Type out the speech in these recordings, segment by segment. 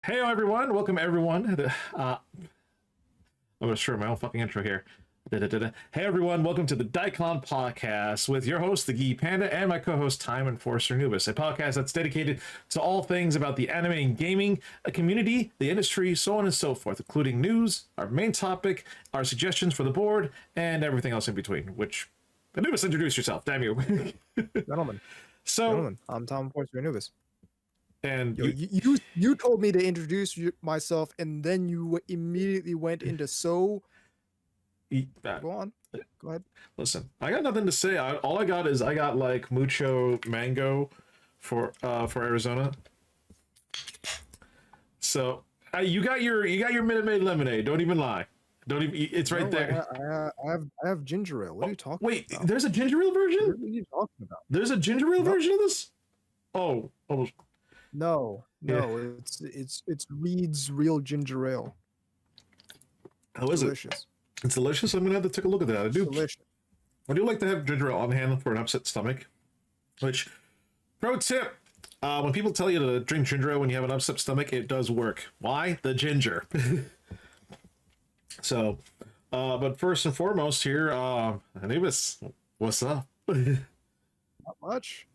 Hey everyone, welcome everyone. I'm gonna show my own fucking intro here. Da-da-da-da. Hey everyone, welcome to the DAICON Podcast with your host, the Geeky Panda, and my co-host, Time Enforcer Anubis, a podcast that's dedicated to all things about the anime and gaming community, the industry, so on and so forth, including news, our main topic, our suggestions for the board, and everything else in between. Which, Anubis, introduce yourself, damn you. Gentlemen, So, I'm Tom Forster Anubis. and Yo, you told me to introduce myself, and then you immediately went into Go on, go ahead. listen, I got nothing to say. All I got is I got like mucho mango for Arizona. So you got your Minute Maid lemonade. Don't even lie. Don't even. It's right No, there. I have ginger ale. What are you talking Wait, about? there's a ginger ale version. What are you talking about? There's a ginger ale No. version of this. Oh, almost. No, Yeah. it's Reed's real ginger ale. How is Delicious. it? It's delicious. I'm gonna have to take a look at that. I do. Delicious. I do like to have ginger ale on hand for an upset stomach. Which, pro tip: when people tell you to drink ginger ale when you have an upset stomach, it does work. Why? The ginger. So, but first and foremost here, Anubis, what's up? Not much.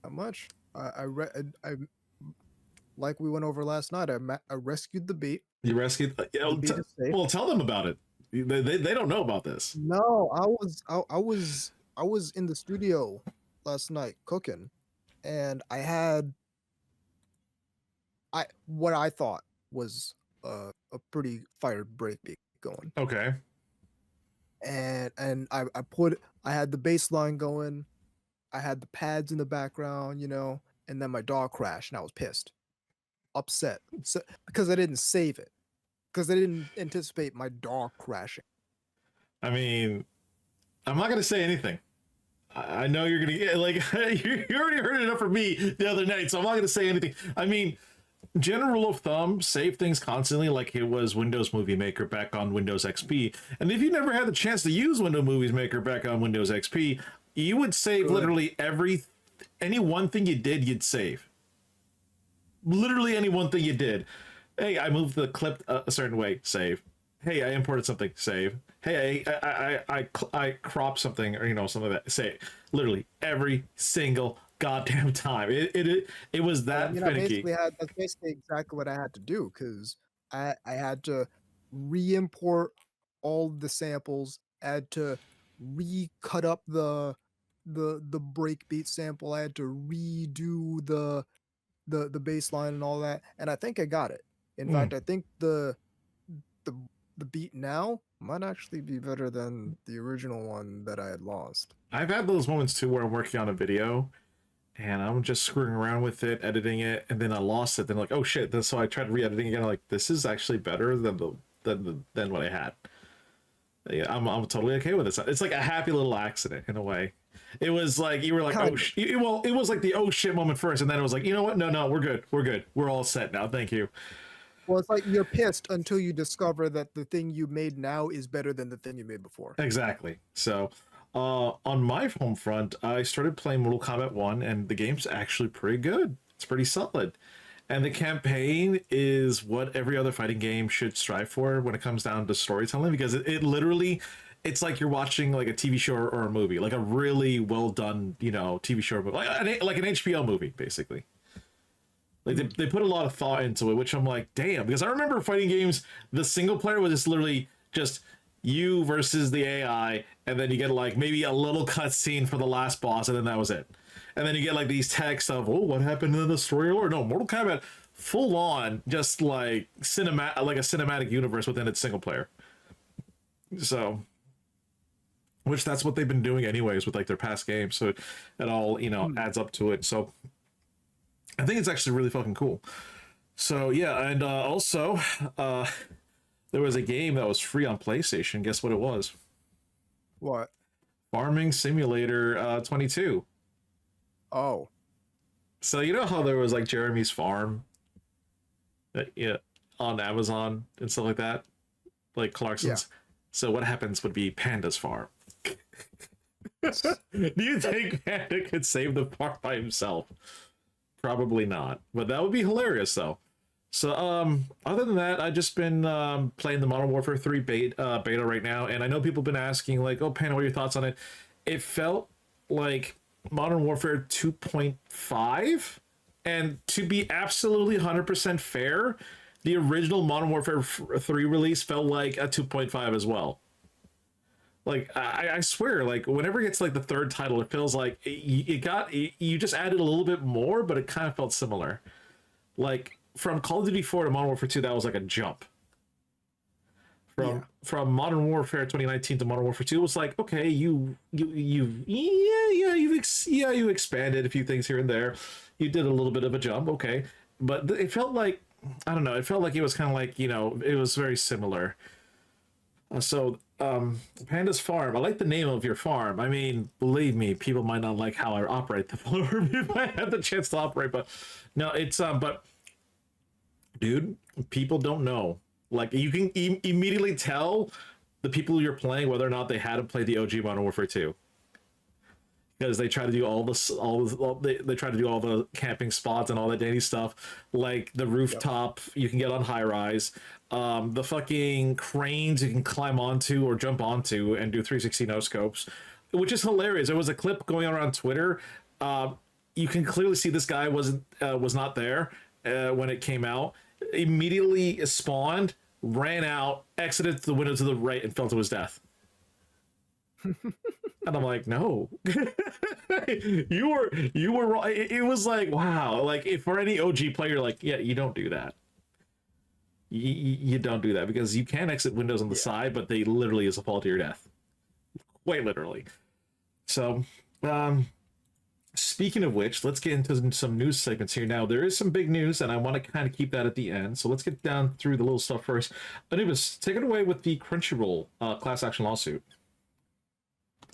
Not much. I like we went over last night. I rescued the beat. You rescued. The beat is safe. Well, tell them about it. They don't know about this. No, I was in the studio last night cooking, and I had what I thought was a pretty fire break beat going, Okay. and I had the bass line going, I had the pads in the background, and then my dog crashed, and I was pissed, upset, because I didn't save it, because I didn't anticipate my dog crashing. I mean, I'm not gonna say anything. I know you're gonna get like you already heard enough from me the other night, so I'm not gonna say anything. I mean, general rule of thumb: save things constantly, like it was Windows Movie Maker back on Windows XP. And if you never had the chance to use Windows Movie Maker back on Windows XP, you would save Good. literally any one thing you did, you'd save. Literally any one thing you did. Hey, I moved the clip a certain way, save. Hey, I imported something, save. Hey, I cropped something, or something like that, save. Literally every single goddamn time. It was that I finicky. that's basically exactly what I had to do, because I had to re-import all the samples, I had to re-cut up the breakbeat sample, I had to redo the bass line and all that, and I think I got it. In fact, I think the the beat now might actually be better than the original one that I had lost. I've had those moments too where I'm working on a video and I'm just screwing around with it, editing it, and then I lost it. Then like, oh shit! Then so I tried re-editing again. I'm like, this is actually better than what I had. Yeah, I'm totally okay with this. It's like a happy little accident in a way. It was like you were like, Kind oh, of. well, it was like the oh shit moment first, and then it was like, you know what? No, we're good, we're all set now. Thank you. Well, it's like you're pissed until you discover that the thing you made now is better than the thing you made before. Exactly. So, on my home front, I started playing Mortal Kombat 1, and the game's actually pretty good. It's pretty solid. And the campaign is what every other fighting game should strive for when it comes down to storytelling, because it literally, it's like you're watching like a TV show or a movie, like a really well done, TV show or movie, like an HBO movie, basically. Like they put a lot of thought into it, which I'm like, damn. Because I remember fighting games, the single player was just literally just you versus the AI, and then you get like maybe a little cutscene for the last boss, and then that was it. And then you get like these texts of, oh, what happened in the story? Or no, Mortal Kombat, full on, just like a cinematic universe within its single player. So, which that's what they've been doing anyways with like their past games. So it all adds up to it. So I think it's actually really fucking cool. So yeah, and also there was a game that was free on PlayStation. Guess what it was? What? Farming Simulator 22. Oh, So you know how there was like Jeremy's Farm, yeah, on Amazon and stuff like that, like Clarkson's. yeah. So what happens would be Panda's Farm. Do you think Panda could save the farm by himself? Probably not, but that would be hilarious though. So, other than that, I've just been playing the Modern Warfare 3 beta right now, and I know people have been asking, like, oh, Panda, what are your thoughts on it? It felt like Modern Warfare 2.5, and to be absolutely 100% fair, the original Modern Warfare 3 release felt like a 2.5 as well. Like, I swear, like, whenever it gets like the third title, it feels like you just added a little bit more, but it kind of felt similar. Like, from Call of Duty 4 to Modern Warfare 2, that was like a jump. Yeah, From Modern Warfare 2019 to Modern Warfare 2, it was like, okay, you expanded a few things here and there. You did a little bit of a jump, okay. But it felt like, I don't know, it felt like it was kind of like, it was very similar. Panda's Farm. I like the name of your farm. I mean, believe me, people might not like how I operate the farm if I had the chance to operate, but no, but dude, people don't know. Like, you can immediately tell the people you're playing whether or not they hadn't played the OG Modern Warfare 2, because they try to do they try to do all the camping spots and all that dandy stuff, like the yep. rooftop you can get on high rise, the fucking cranes you can climb onto or jump onto and do 360 no scopes, which is hilarious. There was a clip going around Twitter. You can clearly see this guy was not there when it came out. Immediately spawned, ran out, exited the window to the right, and fell to his death. And I'm like, no, you were wrong. It was like, wow, like, if for any OG player, like, yeah, you don't do that. You don't do that, because you can exit windows on the Yeah. side, but they literally is a fall to your death, quite literally. So, speaking of which, let's get into some news segments here. Now, there is some big news, and I want to kind of keep that at the end. So let's get down through the little stuff first. Anubis, take it away with the Crunchyroll class action lawsuit.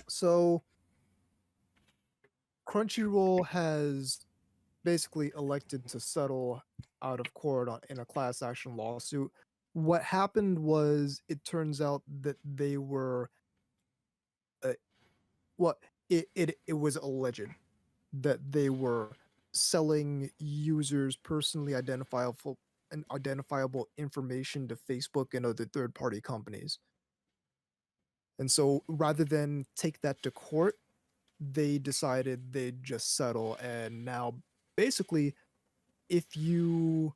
So Crunchyroll has basically elected to settle out of court in a class action lawsuit. What happened was, it turns out that they were, uh, what it was alleged that they were selling users' personally identifiable information to Facebook and other third-party companies. And so, rather than take that to court, they decided they'd just settle. And now, basically, if you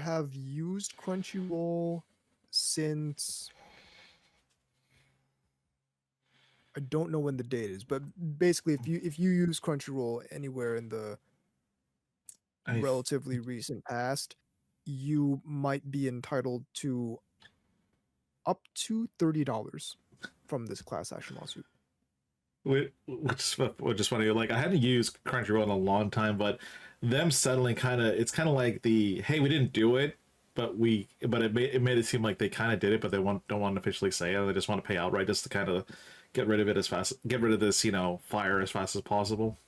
have used Crunchyroll since, I don't know when the date is, but basically, if you use Crunchyroll anywhere in the I relatively recent past, you might be entitled to up to $30 from this class action lawsuit. which is funny. Like, I hadn't used Crunchyroll in a long time, but them settling it's kind of like the, hey, we didn't do it, but it made it seem like they kind of did it, but they don't want to officially say it. They just want to pay outright, just to kind of get rid of it get rid of this fire as fast as possible.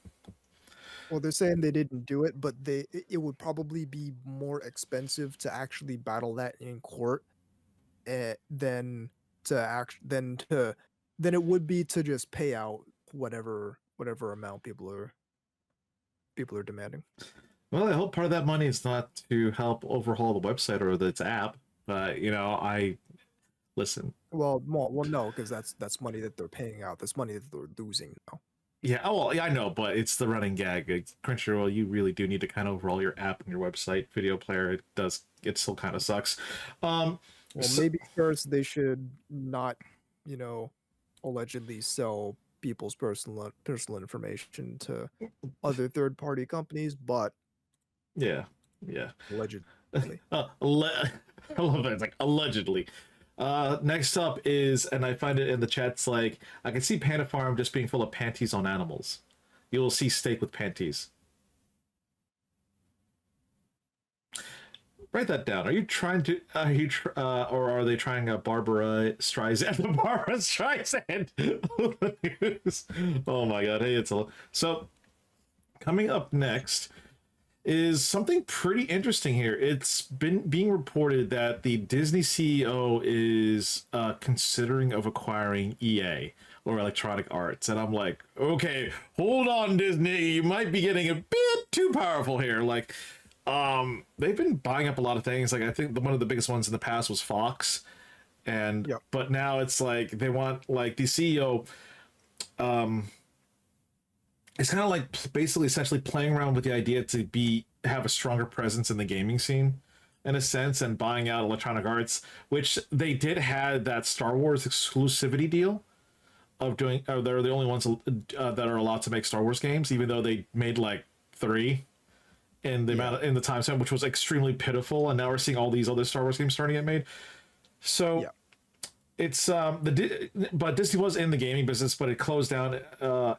Well, they're saying they didn't do it, but it would probably be more expensive to actually battle that in court, than than it would be to just pay out whatever amount people are demanding. Well, I hope part of that money is not to help overhaul the website or its app, but I listen. Well, no, because that's money that they're paying out. That's money that they're losing now. Yeah, oh, well, yeah, I know, but it's the running gag. Like, Crunchyroll, you really do need to kind of overhaul your app and your website video player. It still kind of sucks. Well, So, maybe first they should not, allegedly sell people's personal information to other third party companies, but yeah, yeah. allegedly. I love that. It's like, allegedly. Next up is, and I find it in the chats, like, I can see Panda Farm just being full of panties on animals. You will see steak with panties. Write that down. Are you trying to? Or are they trying a Barbara Streisand? Barbara Streisand. Oh my god! Hey, so. Coming up next is something pretty interesting here. It's been being reported that the Disney CEO is considering of acquiring EA, or Electronic Arts, and I'm like, okay, hold on, Disney, you might be getting a bit too powerful here. Like, they've been buying up a lot of things. Like I think one of the biggest ones in the past was Fox, and Yep. but now it's like they want like the CEO. It's kind of like basically essentially playing around with the idea to be have a stronger presence in the gaming scene in a sense, and buying out Electronic Arts, which they did have that Star Wars exclusivity deal of doing. They're the only ones that are allowed to make Star Wars games, even though they made like three in the amount in the time span, which was extremely pitiful. And now we're seeing all these other Star Wars games starting to get made. So Yeah. it's but Disney was in the gaming business, but it closed down. No,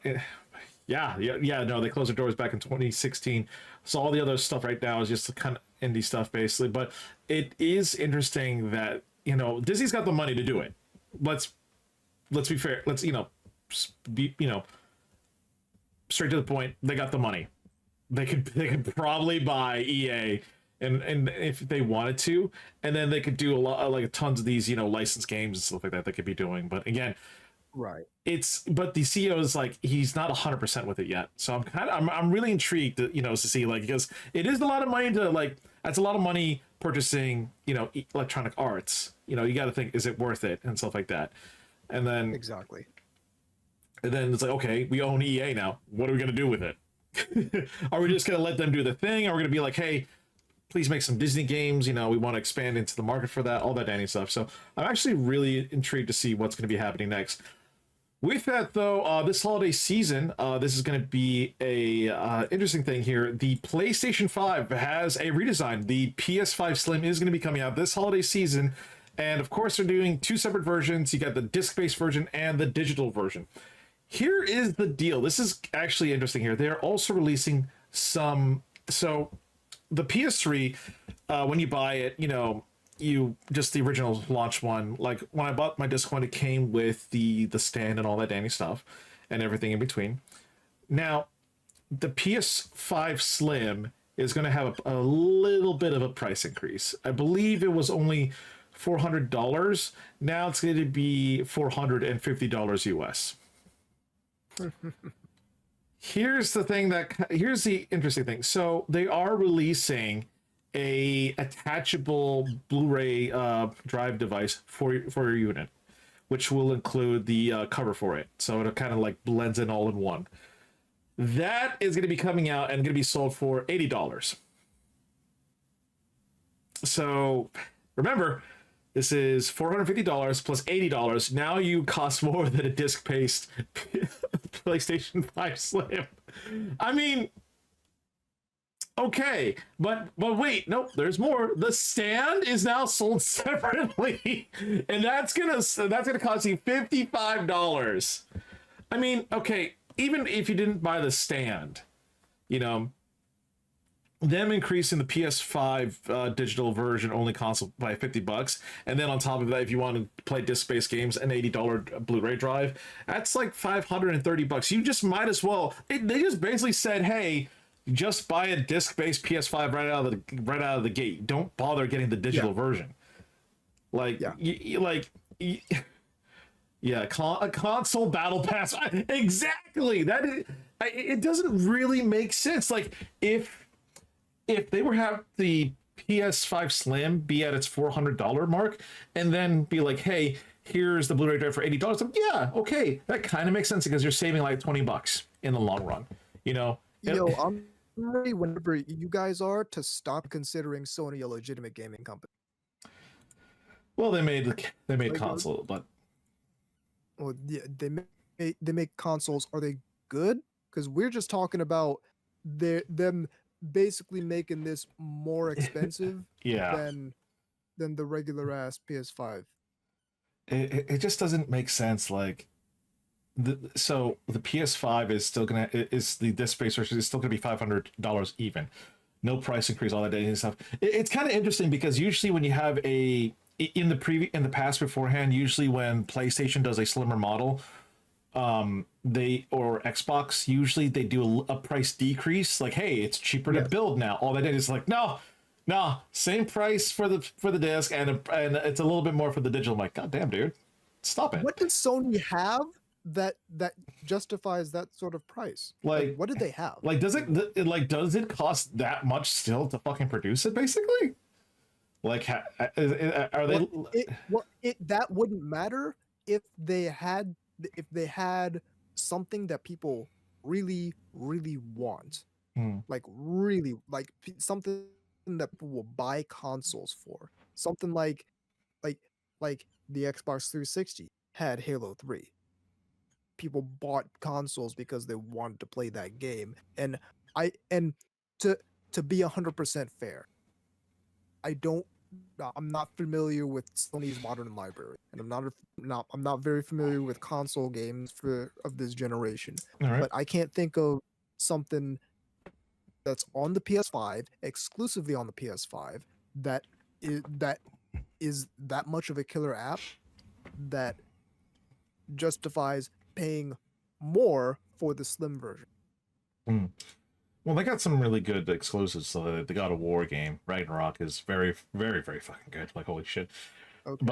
they closed their doors back in 2016. So all the other stuff right now is just kind of indie stuff basically. But it is interesting that Disney's got the money to do it. Let's be fair. Let's be straight to the point. They got the money. They could probably buy EA, and if they wanted to, and then they could do a lot like tons of these licensed games and stuff like that they could be doing. But again, Right. but the CEO is like he's not 100% with it yet. So I'm really intrigued to see like because it is a lot of money to like that's a lot of money purchasing Electronic Arts. You got to think, is it worth it and stuff like that. And then Exactly. it's like, okay, we own EA now. What are we gonna do with it? Are we just gonna let them do the thing? Are we gonna be like, hey, please make some Disney games? We want to expand into the market for that, all that Danny stuff. So I'm actually really intrigued to see what's going to be happening next. With that, though, this holiday season, this is going to be a interesting thing here. The PlayStation 5 has a redesign. The PS5 Slim is going to be coming out this holiday season. And of course, they're doing two separate versions. You got the disc-based version and the digital version. Here is the deal. This is actually interesting here. They're also releasing some... So the PS3, when you buy it, you just the original launch one. Like when I bought my disc one, it came with the stand and all that dandy stuff and everything in between. Now, the PS5 Slim is going to have a little bit of a price increase. I believe it was only $400. Now it's going to be $450 US. Here's the interesting thing. So they are releasing a attachable Blu-ray drive device for your unit, which will include the cover for it. So it kind of like blends in all in one. That is going to be coming out and going to be sold for $80. So remember, this is $450 plus $80. Now you cost more than a disc-based PlayStation 5 Slim. I mean, okay, but wait, nope, there's more. The stand is now sold separately, and that's gonna cost you $55. I mean, okay, even if you didn't buy the stand, them increasing the PS5 digital version only console by $50, and then on top of that, if you want to play disc-based games, an $80 Blu-ray drive, that's like $530. You just might as well. They just basically said, hey, just buy a disc-based PS5 right out of the gate. Don't bother getting the digital version. Like, a console battle pass. Exactly. It doesn't really make sense. Like if they were have the PS5 Slim be at its $400 mark and then be like, hey, here's the Blu-ray drive for $80. Like, yeah, okay, that kind of makes sense because you're saving like $20 in the long run. Yo, I'm ready whenever you guys are to stop considering Sony a legitimate gaming company. Well, they made console, but Well, yeah, they make consoles. Are they good? Because we're just talking about them basically making this more expensive than the regular ass PS5. It just doesn't make sense. Like so the PS5 is still is the disc based version is still gonna be $500 even, no price increase, all that and stuff. It's kind of interesting because usually when you have in the past beforehand, usually when PlayStation does a slimmer model, or Xbox, usually they do a price decrease, like, hey, it's cheaper to build now. All that is like, no, same price for the disc and it's a little bit more for the digital. I'm like, god damn, dude, stop it. What does Sony have that justifies that sort of price. Like, Like, what did they have? does it cost that much still to fucking produce it? Basically, like, are they? It that wouldn't matter if they had something that people really really want, Hmm. like really like something that people will buy consoles for. Something like like the Xbox 360 had Halo 3. People bought consoles because they wanted to play that game. And to be 100% fair, I don't I'm not familiar with Sony's modern library, and I'm not very familiar with console games for of this generation. All right. But I can't think of something that's on the PS5, exclusively on the PS5, that is that much of a killer app that justifies paying more for the slim version. Hmm. Well, they got some really good exclusives. So the God of War game, Ragnarok, is very, very, very fucking good. Like, holy shit. Okay.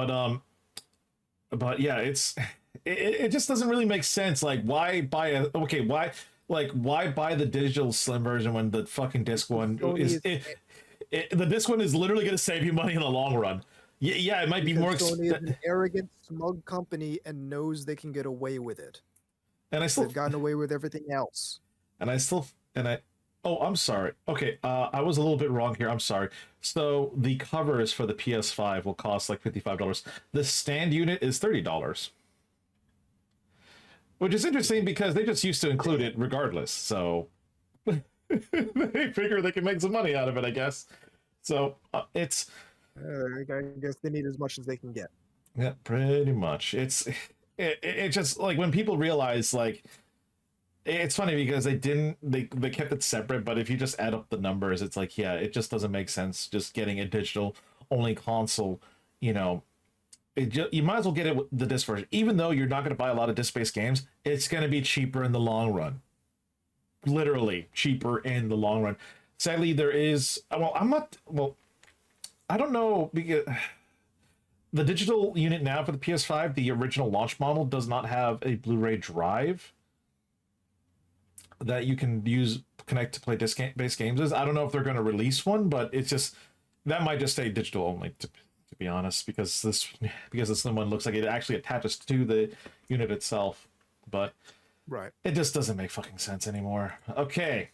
But yeah, it just doesn't really make sense. Like, why buy a okay? Why buy the digital slim version when the fucking disc one Sony is the disc one is literally going to save you money in the long run. Yeah, it might be because more. Sony is an arrogant, smug company and knows they can get away with it. And I still They've gotten away with everything else. and I still and I oh, I'm sorry. Okay, I was a little bit wrong here. I'm sorry. So the covers for the PS5 will cost like $55. The stand unit is $30, which is interesting because they just used to include it regardless. So they figure they can make some money out of it, I guess. So it's I guess they need as much as they can get. yeah, pretty much. It just like when people realize like it's funny because they kept it separate, but if you just add up the numbers, it's like yeah, it just doesn't make sense just getting a digital only console. You know, you might as well get it with the disc version, even though you're not going to buy a lot of disc-based games. It's going to be cheaper in the long run, literally cheaper in the long run. Sadly, there is I don't know because the digital unit now for the PS5, the original launch model, does not have a Blu-ray drive that you can use connect to play disc-based games. I don't know if they're going to release one, but it's just that might just stay digital only to be honest, because the slim one looks like it actually attaches to the unit itself, but Right. it just doesn't make fucking sense anymore. Okay,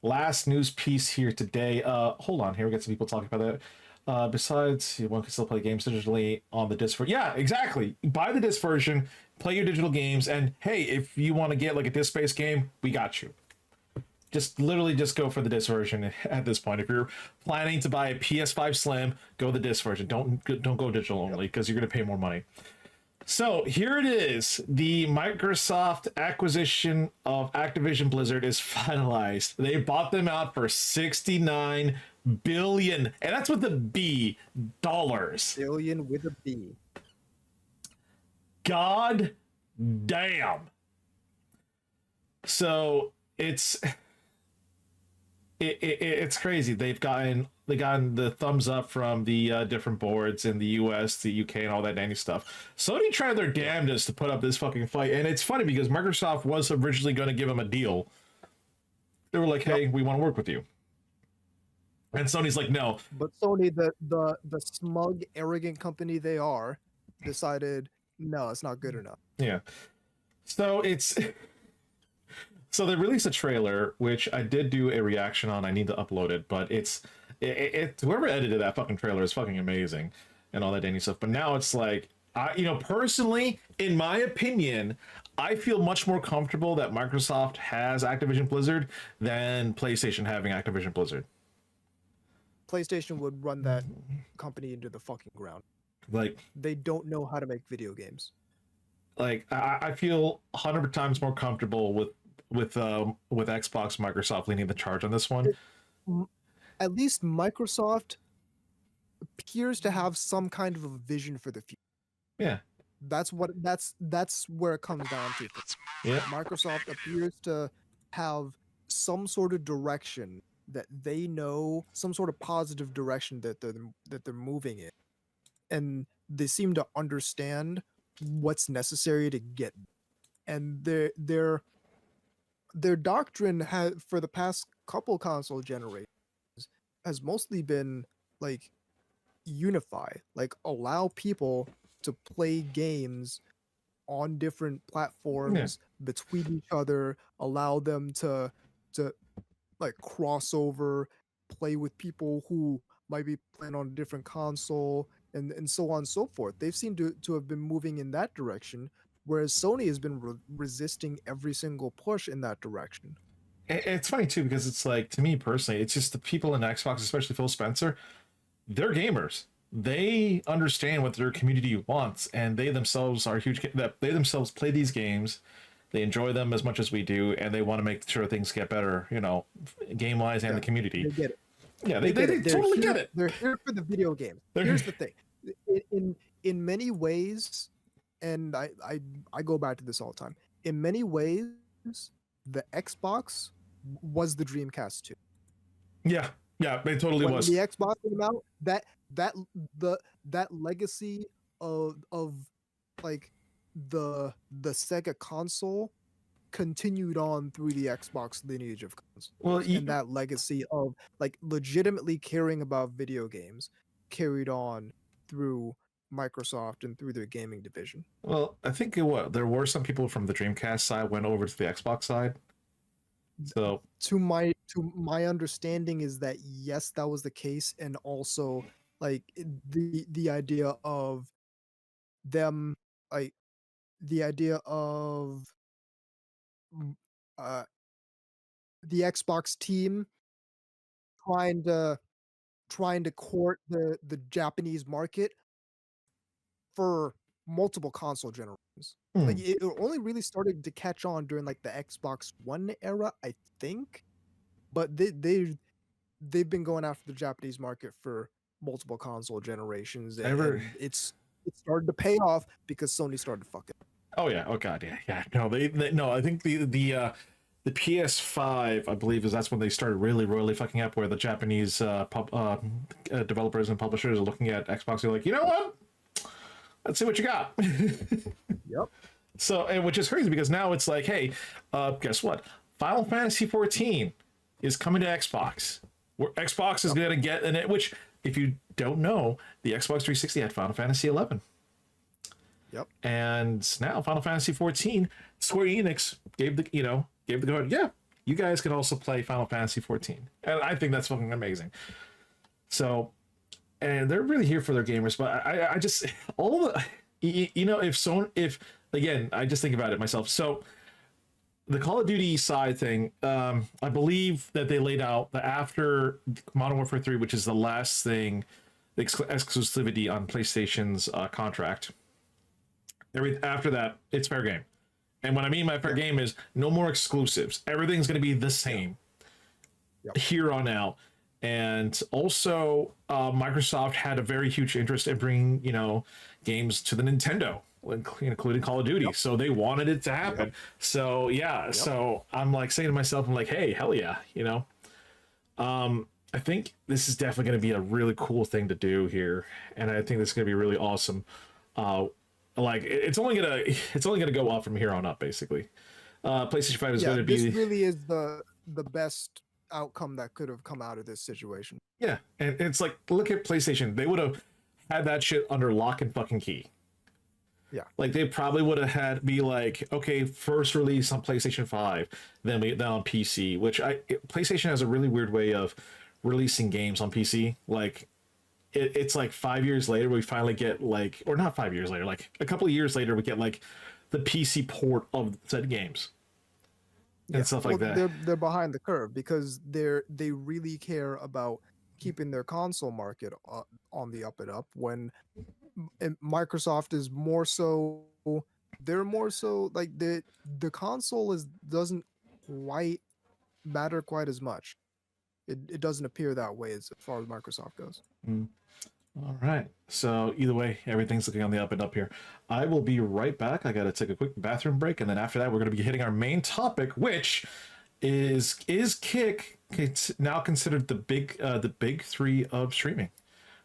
last news piece here today. Hold on, here we get some people talking about that. Besides, one can still play games digitally on the disc. Yeah, exactly. Buy the disc version, play your digital games, and hey, if you want to get like a disc-based game, we got you. Just literally just go for the disc version at this point. If you're planning to buy a PS5 Slim, go the disc version. Don't go digital only because you're going to pay more money. So here it is. The Microsoft acquisition of Activision Blizzard is finalized. They bought them out for $69 billion, and that's with the B, dollars. Billion with a B. God damn. So it's crazy. They've gotten the thumbs up from the different boards in the US, the UK, and all that dandy stuff. Sony tried their damnedest to put up this fucking fight, and it's funny because Microsoft was originally going to give them a deal. They were like, "Hey, we want to work with you," and Sony's like, "No." But Sony, the smug, arrogant company they are, decided no, it's not good enough. Yeah. So so they released a trailer, which I did do a reaction on. I need to upload it, but it's whoever edited that fucking trailer is fucking amazing and all that dandy stuff. But now it's like, personally, in my opinion, I feel much more comfortable that Microsoft has Activision Blizzard than PlayStation having Activision Blizzard. PlayStation would run that company into the fucking ground. Like, they don't know how to make video games. Like, I feel 100 times more comfortable with Xbox, Microsoft leading the charge on this one. At least Microsoft appears to have some kind of a vision for the future. Yeah. That's where it comes down to. Yeah. Microsoft appears to have some sort of direction that they know, some sort of positive direction that they're moving in. And they seem to understand what's necessary to get. and their doctrine has for the past couple console generations has mostly been like unify, like allow people to play games on different Yeah. platforms between each other, allow them to like crossover, play with people who might be playing on a different console, and so on and so forth. They've seemed to have been moving in that direction, whereas Sony has been resisting every single push in that direction. It's funny too because it's like, to me personally, it's just the people in Xbox, especially Phil Spencer, they're gamers. They understand what their community wants, and they themselves are huge. That they themselves play these games, they enjoy them as much as we do, and they want to make sure things get better. Game wise and Yeah, the community. they get it. Yeah, They get they it. They're totally here, get it. they're here for the video game. They're, Here's the thing. In many ways, and I go back to this all the time. In many ways, the Xbox was the Dreamcast too. yeah, it totally When was. the Xbox came out, that that legacy of like the Sega console continued on through the Xbox lineage of consoles, Well, and that legacy of like legitimately caring about video games carried on through Microsoft and through their gaming division. I think there were some people from the Dreamcast side went over to the Xbox side. So To my understanding is that yes, that was the case, and also like the idea of them like the idea of mm, uh the Xbox team trying to trying to court the Japanese market for multiple console generations. Like it only really started to catch on during like the Xbox One era, I think. But they've been going after the Japanese market for multiple console generations, ever. and it started to pay off because Sony started fucking. Oh yeah. Oh god. Yeah. No. They no. I think the PS5, I believe, that's when they started really fucking up. Where the Japanese developers and publishers are looking at Xbox, they're like, you know what? Let's see what you got. Yep. So, and which is crazy because now it's like, hey, guess what? Final Fantasy 14 is coming to Xbox. Where Xbox is going to get in it. Which, if you don't know, the Xbox 360 had Final Fantasy 11. Yep. And now Final Fantasy 14, Square Enix gave the go. Yeah, you guys can also play Final Fantasy 14, and I think that's fucking amazing. So, and they're really here for their gamers. But I just all the if again, I just think about it myself. So the Call of Duty side thing, I believe that they laid out that after Modern Warfare 3, which is the last thing, the exclusivity on PlayStation's contract. After that, it's fair game. And what I mean by fair game is no more exclusives. Everything's going to be the same here on out. And also, Microsoft had a very huge interest in bringing, games to the Nintendo, including Call of Duty. So they wanted it to happen. So yeah. So I'm like saying to myself, I'm like, hey, hell yeah, I think this is definitely going to be a really cool thing to do here, and I think this is going to be really awesome. Like it's only gonna go up from here on up, basically. PlayStation 5 is going to be. This really is the best outcome that could have come out of this situation. Yeah, and it's like, look at PlayStation. They would have had that shit under lock and fucking key. Yeah, like they probably would have had be like, okay, first release on PlayStation 5, then on PC. Which PlayStation has a really weird way of releasing games on PC. Like it's like 5 years later we finally get like, or not 5 years later, like a couple of years later we get like the PC port of said games and stuff like that. They're behind the curve because they really care about keeping their console market on the up and up, when Microsoft is more so, they're more so like the console doesn't quite matter quite as much. It doesn't appear that way as far as Microsoft goes. All right. So either way, everything's looking on the up and up here. I will be right back. I got to take a quick bathroom break, and then after that, we're going to be hitting our main topic, which is Kick now considered the big three of streaming?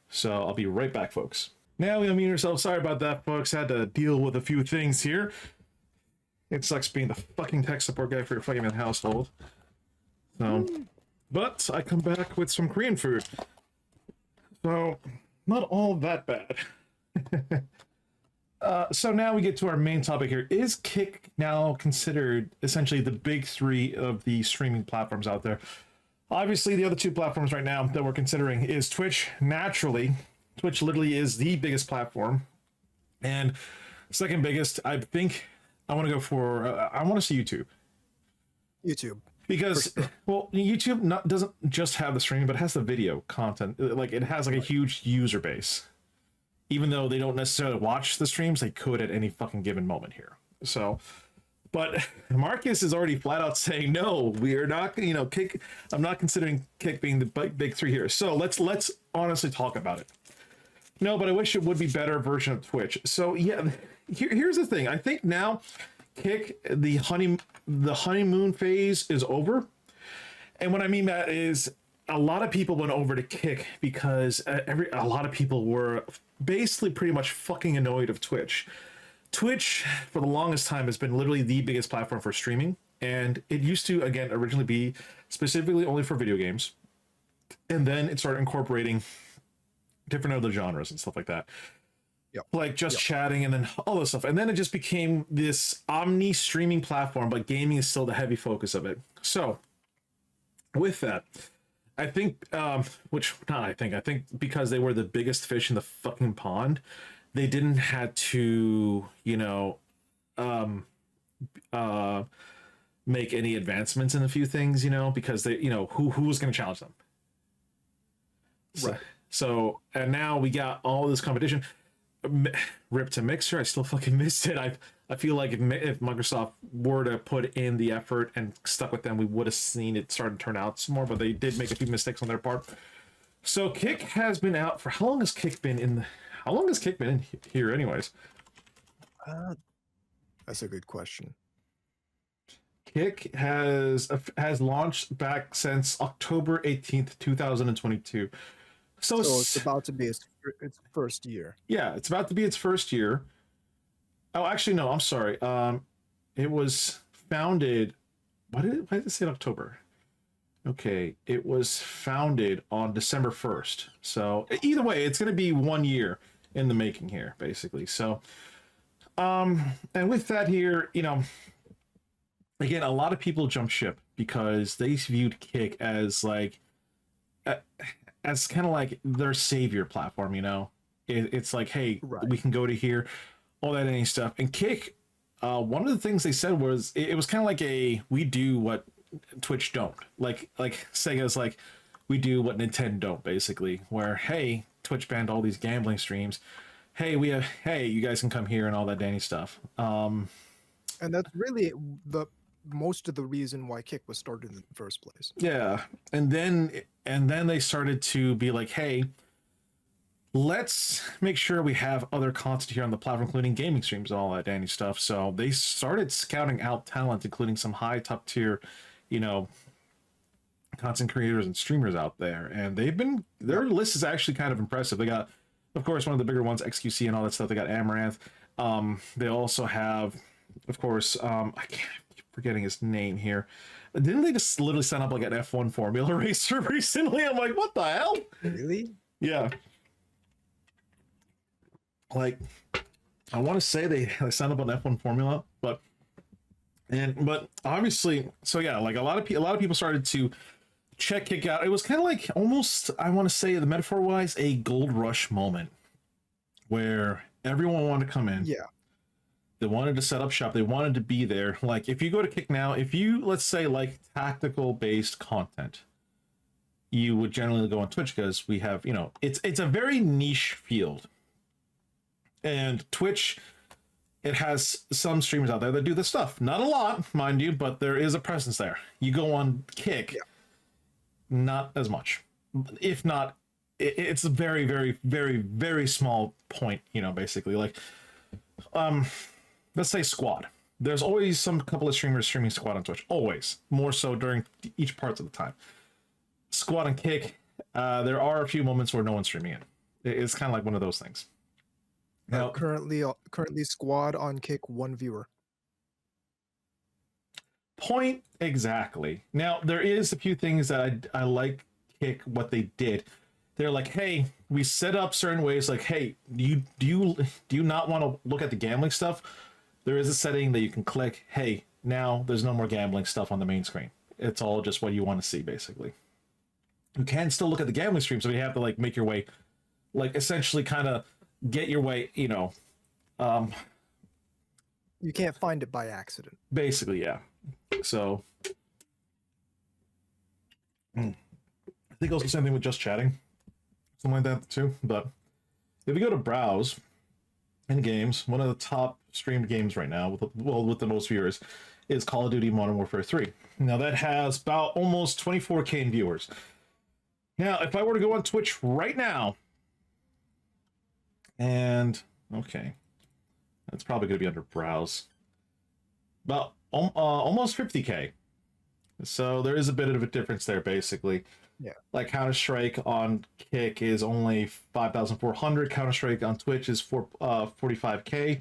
So I'll be right back, folks. Now we unmute ourselves. Sorry about that, folks. Had to deal with a few things here. It sucks being the fucking tech support guy for your fucking household. So, but I come back with some Korean food. So, not all that bad. So now we get to our main topic here. Is Kick now considered essentially the big three of the streaming platforms out there? Obviously, the other two platforms right now that we're considering is Twitch. Naturally, Twitch literally is the biggest platform. And second biggest, I think I want to go for, I want to see YouTube. YouTube. Because, sure. well, YouTube doesn't just have the streaming, but it has the video content. Like, it has like a huge user base. Even though they don't necessarily watch the streams, they could at any fucking given moment here. So, but Marcus is already flat out saying, no, we are not, Kick, I'm not considering Kick being the big three here. So let's honestly talk about it. No, but I wish it would be better version of Twitch. So yeah, here's the thing. I think now Kick, the honeymoon phase is over. And what I mean that is a lot of people went over to Kick because a lot of people were basically pretty much fucking annoyed of Twitch. Twitch, for the longest time, has been literally the biggest platform for streaming. And it used to, again, originally be specifically only for video games. And then it started incorporating different other genres and stuff like that. Yep. Like just chatting and then all this stuff. And then it just became this omni streaming platform, but gaming is still the heavy focus of it. So with that, I think, I think because they were the biggest fish in the fucking pond, they didn't have to, make any advancements in a few things, because they, who was going to challenge them? Right. So, and now we got all this competition. Rip to Mixer, I still fucking missed it. I feel like if Microsoft were to put in the effort and stuck with them, we would have seen it start to turn out some more, but they did make a few mistakes on their part. So Kick has been out for how long has Kick been in here anyways? That's a good question. Kick has launched back since October 18th, 2022. So it's about to be its first year. Yeah, it's about to be its first year. Oh, actually, no, I'm sorry. It was founded. Why did it say October? Okay, it was founded on December 1st. So either way, it's going to be 1 year in the making here, basically. So, and with that here, again, a lot of people jump ship because they viewed Kick as like, as kind of like their savior platform, it's like, hey, right, we can go to here, all that any stuff. And Kick, one of the things they said was it was kind of like we do what Twitch don't, like Sega's like, we do what Nintendo don't, basically, where, hey, Twitch banned all these gambling streams, hey, you guys can come here and all that danny stuff. And that's really most of the reason why Kick was started in the first place. Yeah, and then they started to be like, hey, let's make sure we have other content here on the platform, including gaming streams and all that dandy stuff. So they started scouting out talent, including some high top tier, content creators and streamers out there, and their list is actually kind of impressive. They got, of course, one of the bigger ones, XQC and all that stuff. They got Amaranth. They also have, of course, I can't forgetting his name here. Didn't they just literally sign up like an F1 Formula racer recently? I'm like, what the hell? Really? Yeah. Like, I want to say they signed up on F1 Formula, but obviously, so yeah, like a lot of people started to check Kick out. It was kind of like almost, I want to say, the metaphor wise, a gold rush moment where everyone wanted to come in. Yeah. They wanted to set up shop. They wanted to be there. Like, if you go to Kick now, if you, let's say, like tactical-based content, you would generally go on Twitch because we have, it's a very niche field. And Twitch, it has some streamers out there that do this stuff. Not a lot, mind you, but there is a presence there. You go on Kick, not as much. If not, it's a very, very, very, very small point, basically. Like, let's say squad. There's always some couple of streamers streaming squad on Twitch. Always. More so during each parts of the time. Squad and Kick, there are a few moments where no one's streaming it. It's kind of like one of those things. Now, currently squad on Kick, 1 viewer. Point exactly. Now there is a few things that I like Kick what they did. They're like, hey, we set up certain ways. Like, hey, do you not want to look at the gambling stuff? There is a setting that you can click. Hey, now there's no more gambling stuff on the main screen. It's all just what you want to see, basically. You can still look at the gambling stream, so you have to like make your way, like essentially kind of get your way. You can't find it by accident. Basically, yeah. So I think also the same thing with just chatting, something like that too. But if you go to browse in games, one of the top streamed games right now, with the most viewers, is Call of Duty Modern Warfare 3. Now that has about almost 24K in viewers. Now, if I were to go on Twitch right now, and okay, that's probably going to be under browse, about almost 50K. So there is a bit of a difference there, basically. Yeah. Like Counter-Strike on Kick is only 5,400. Counter-Strike on Twitch is 45K.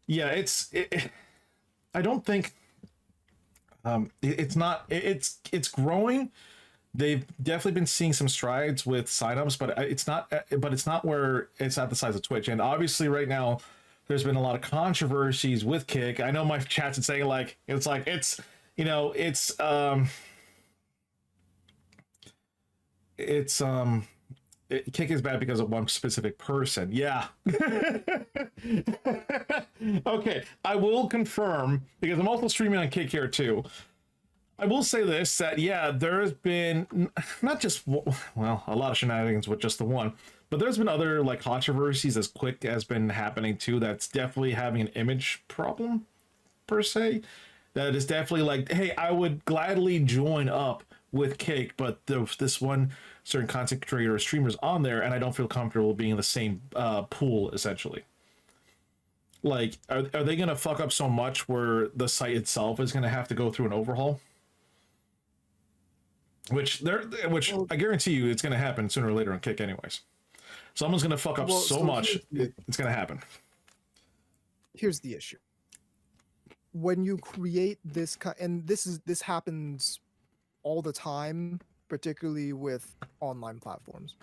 Yeah, I don't think it's growing. They've definitely been seeing some strides with signups, but it's not where it's at the size of Twitch. And obviously right now there's been a lot of controversies with Kick. I know my chat's saying Kick is bad because of one specific person. Yeah. Okay, I will confirm, because I'm also streaming on Kick here too. I will say this, that yeah, there has been not just, well, a lot of shenanigans with just the one, but there's been other like controversies as Quick has been happening too. That's definitely having an image problem per se. That is definitely like, hey, I would gladly join up with Cake, but this one certain content creator or streamers on there, and I don't feel comfortable being in the same pool, essentially. Like, are they going to fuck up so much where the site itself is going to have to go through an overhaul? Which I guarantee you it's going to happen sooner or later on Kick anyways. Someone's going to fuck up so much, it's going to happen. Here's the issue. When you create this and this happens all the time, particularly with online platforms.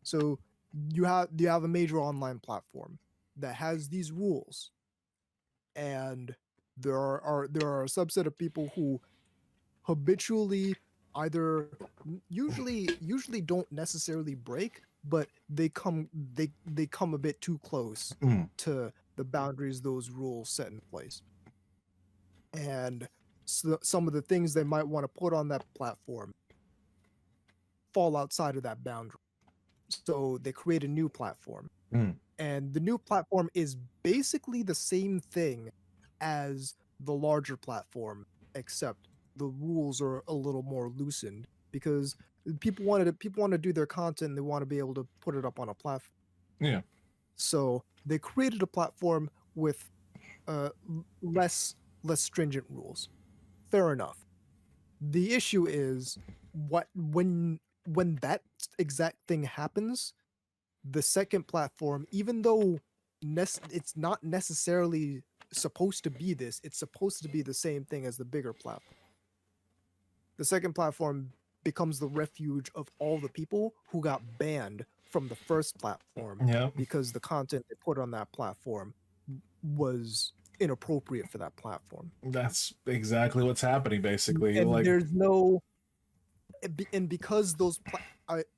So you have a major online platform that has these rules, and there are a subset of people who habitually either usually don't necessarily break, but they come a bit too close to the boundaries those rules set in place. And so some of the things they might want to put on that platform fall outside of that boundary. So they create a new platform. And the new platform is basically the same thing as the larger platform, except the rules are a little more loosened, because people want to do their content and they want to be able to put it up on a platform. Yeah. So they created a platform with less stringent rules. Fair enough. The issue is when that exact thing happens, the second platform, even though it's not necessarily supposed to be this, it's supposed to be the same thing as the bigger platform. The second platform becomes the refuge of all the people who got banned from the first platform because the content they put on that platform was inappropriate for that platform. That's exactly what's happening, basically. And like, there's no, and because those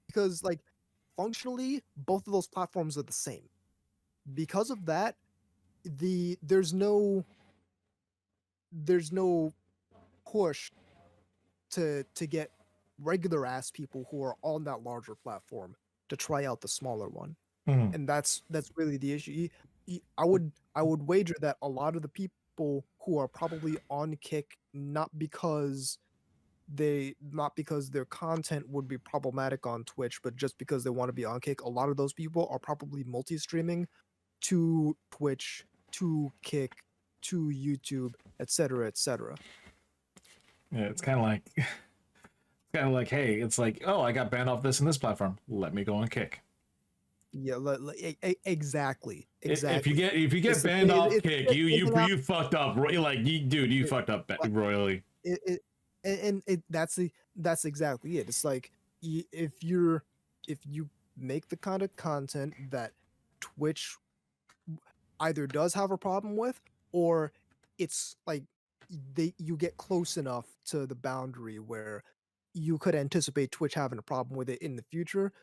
because like functionally both of those platforms are the same. Because of that, there's no push to get regular ass people who are on that larger platform to try out the smaller one. And that's really the issue. I would wager that a lot of the people who are probably on Kick not because their content would be problematic on Twitch, but just because they want to be on Kick, a lot of those people are probably multi-streaming to Twitch, to Kick, to YouTube, etc., etc. Yeah, it's kind of like, hey, it's like, oh, I got banned off this and this platform. Let me go on Kick. Yeah, exactly. If you get banned off Kick, you fucked up. Like, dude, you fucked up royally. it and it that's exactly it. It's like if you make the kind of content that Twitch either does have a problem with, or it's like you get close enough to the boundary where you could anticipate Twitch having a problem with it in the future,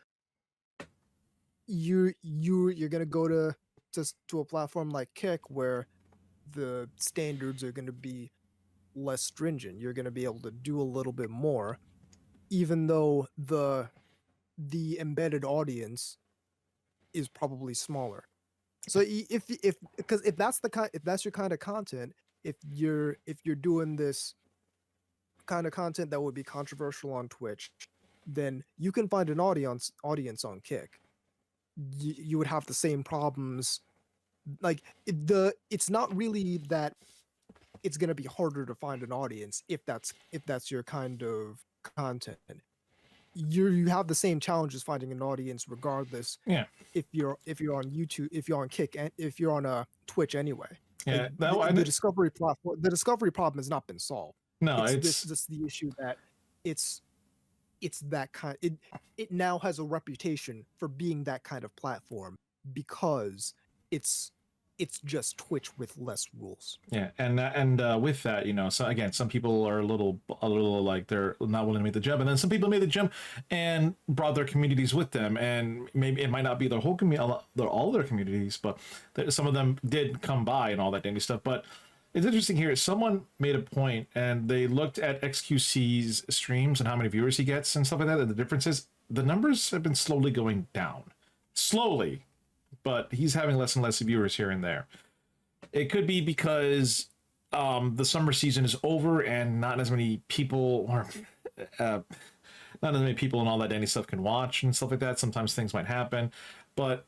you're gonna go to a platform like Kick where the standards are gonna be less stringent. You're gonna be able to do a little bit more, even though the embedded audience is probably smaller. So if because if that's your kind of content, if you're doing this kind of content that would be controversial on Twitch, then you can find an audience on Kick. You would have the same problems. Like it's not really that it's going to be harder to find an audience if that's your kind of content. You have the same challenges finding an audience regardless. Yeah. If you're on YouTube, if you're on Kick, and if you're on a Twitch anyway. Yeah, Like, the discovery platform, the discovery problem has not been solved. No, it's just the issue that it's that kind. It now has a reputation for being that kind of platform because it's just Twitch with less rules. Yeah, and with that, you know, so again, some people are a little like they're not willing to make the jump, and then some people made the jump and brought their communities with them, and maybe it might not be their whole community, all their communities, but some of them did come by and all that dandy stuff. But it's interesting here. Someone made a point, and they looked at XQC's streams and how many viewers he gets and stuff like that. And the difference is the numbers have been slowly going down, slowly, but he's having less and less viewers here and there. It could be because the summer season is over and not as many people or not as many people and all that dandy stuff can watch and stuff like that. Sometimes things might happen, but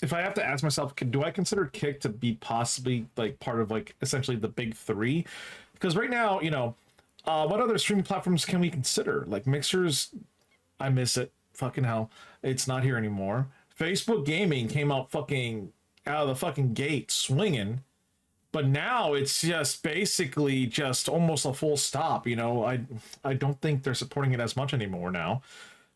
if I have to ask myself, do I consider Kick to be possibly like part of like essentially the big three? Because right now, you know, what other streaming platforms can we consider? Like Mixer's, I miss it. Fucking hell, it's not here anymore. Facebook Gaming came out fucking out of the fucking gate swinging, but now it's just basically just almost a full stop. You know, I don't think they're supporting it as much anymore now,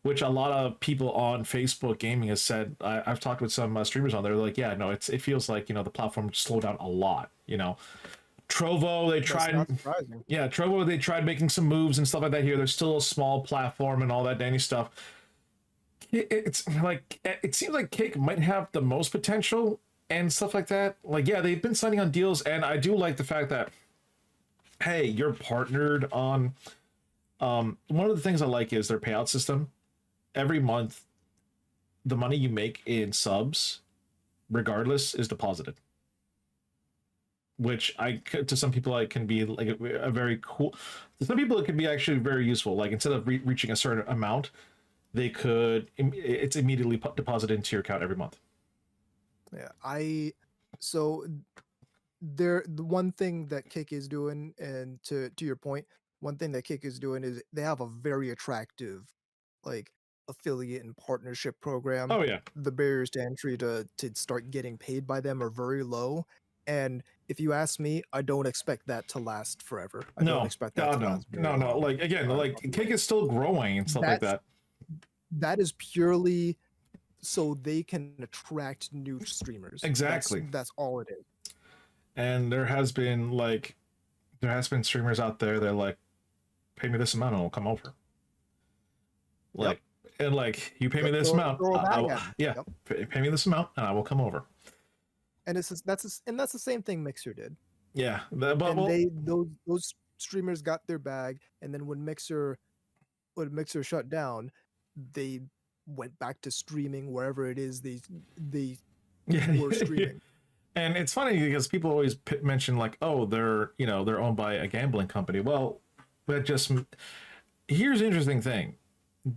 which a lot of people on Facebook Gaming has said. I've talked with some streamers on there. They're like, yeah, no, it feels like, you know, the platform slowed down a lot. You know, Trovo, they tried, yeah, Trovo, they tried making some moves and stuff like that here. They're still a small platform and all that dandy stuff. It's like, it seems like Kick might have the most potential and stuff like that. Like, yeah, they've been signing on deals, and I do like the fact that, hey, you're partnered on. One of the things I like is their payout system. Every month, the money you make in subs, regardless, is deposited. Which to some people, it can be like a very cool. To some people, it can be actually very useful. Like instead of reaching a certain amount, it's immediately deposited into your account every month. Yeah, so the one thing that Kick is doing, and to your point, one thing that Kick is doing is they have a very attractive like affiliate and partnership program. Oh yeah, the barriers to entry to start getting paid by them are very low, and if you ask me, I don't expect that to last forever. I don't expect that to last very long. Like again, like Kick is still growing and stuff like that. That is purely so they can attract new streamers. Exactly. That's all it is. And there has been streamers out there that are like, pay me this amount and I'll come over. Like, yep. And like, you pay me this amount. Pay me this amount and I will come over. And that's the same thing Mixer did. Yeah. Those streamers got their bag, and then when Mixer shut down, they went back to streaming wherever it is they were streaming. And it's funny because people always mention like, oh, they're owned by a gambling company. Well, here's the interesting thing.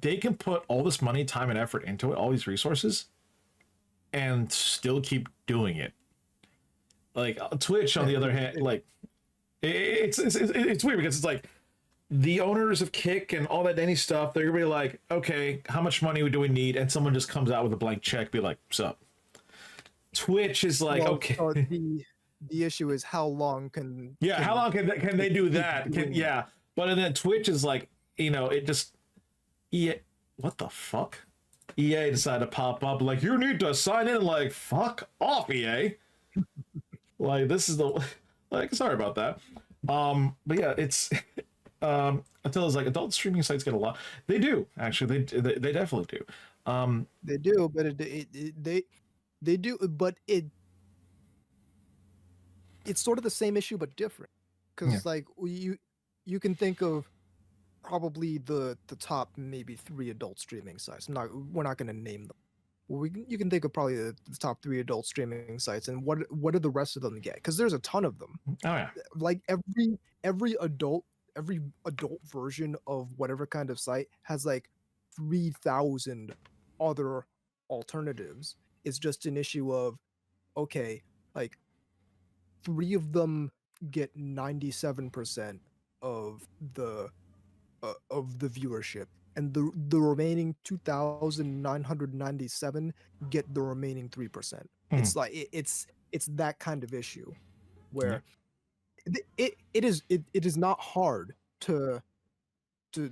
They can put all this money, time, and effort into it, all these resources, and still keep doing it. Like Twitch, on the other hand, like it's weird because it's like the owners of Kick and all that dandy stuff, they're gonna be like, okay, how much money do we need? And someone just comes out with a blank check, be like, what's up? Twitch is like, okay. the issue is how long Yeah, how long can they do keep that? doing that? Yeah, but then Twitch is like, it just EA. What the fuck? EA decided to pop up like you need to sign in. Like fuck off, EA. Like this is the like sorry about that. But yeah, it's until it's like adult streaming sites get a lot. They do actually. They definitely do. They do, but they do, but it's sort of the same issue but different. Yeah. Because like you can think of probably the top maybe 3 adult streaming sites. We're not going to name them. Well, you can think of probably the top 3 adult streaming sites, and what do the rest of them get? Because there's a ton of them. Oh yeah. Like every adult version of whatever kind of site has like 3,000 other alternatives. It's just an issue of, okay, like 3 of them get 97% of the viewership, and the remaining 2,997 get the remaining 3%. It's like it's that kind of issue Yeah. where it is not hard to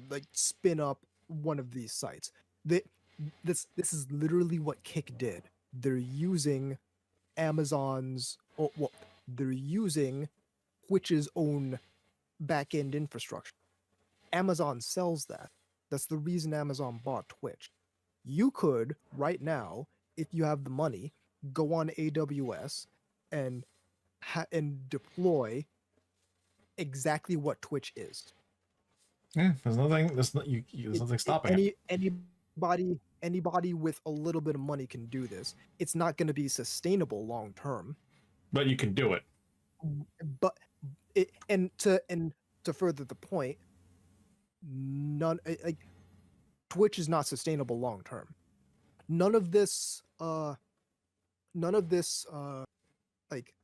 like spin up one of these sites. This is literally what Kick did. They're using Amazon's, well, they're using Twitch's own back-end infrastructure. Amazon sells that. That's the reason Amazon bought Twitch. You could right now, if you have the money, go on AWS and deploy exactly what Twitch is. Yeah. There's nothing. There's nothing stopping it. Anybody with a little bit of money can do this. It's not going to be sustainable long term, But you can do it. but to further the point, like Twitch is not sustainable long term. None of this like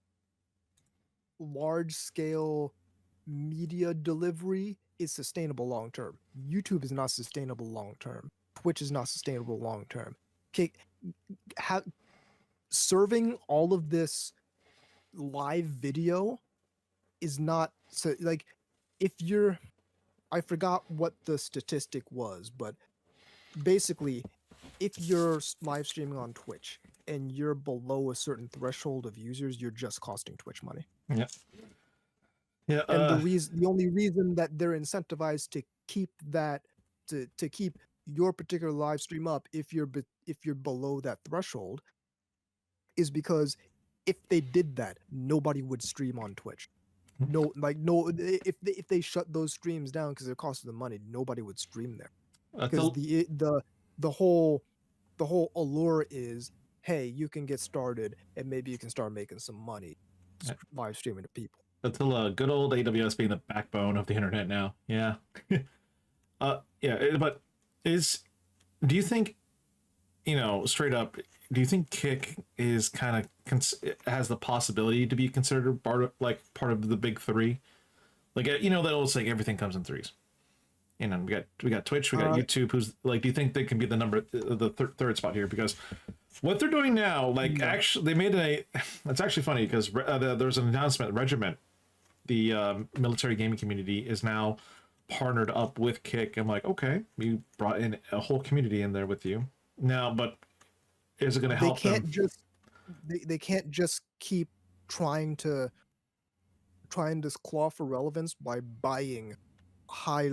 large scale media delivery is sustainable long term. YouTube is not sustainable long term. Twitch is not sustainable long term. Okay, serving all of this live video is not so like if you're I forgot what the statistic was, but basically if you're live streaming on Twitch and you're below a certain threshold of users, you're just costing Twitch money. Yeah. Yeah. And the only reason that they're incentivized to keep that to keep your particular live stream up if you're below that threshold is because if they did that, nobody would stream on Twitch. No, if they shut those streams down because it costs them money, nobody would stream there. Because the whole allure is, hey, you can get started and maybe you can start making some money live streaming to people. Until good old AWS being the backbone of the internet now. Yeah. Yeah, but do you think, straight up, do you think Kick is kind of has the possibility to be considered part of the big 3? Like, that old saying everything comes in 3s. We got Twitch, we got YouTube. Who's like, do you think they can be the third spot here? Because what they're doing now, like, actually, they made it's actually funny because there's an announcement. Regiment, the military gaming community, is now partnered up with Kick. I'm like, okay, we brought in a whole community in there with you now, but is it going to help them? They can't just keep trying to claw for relevance by buying high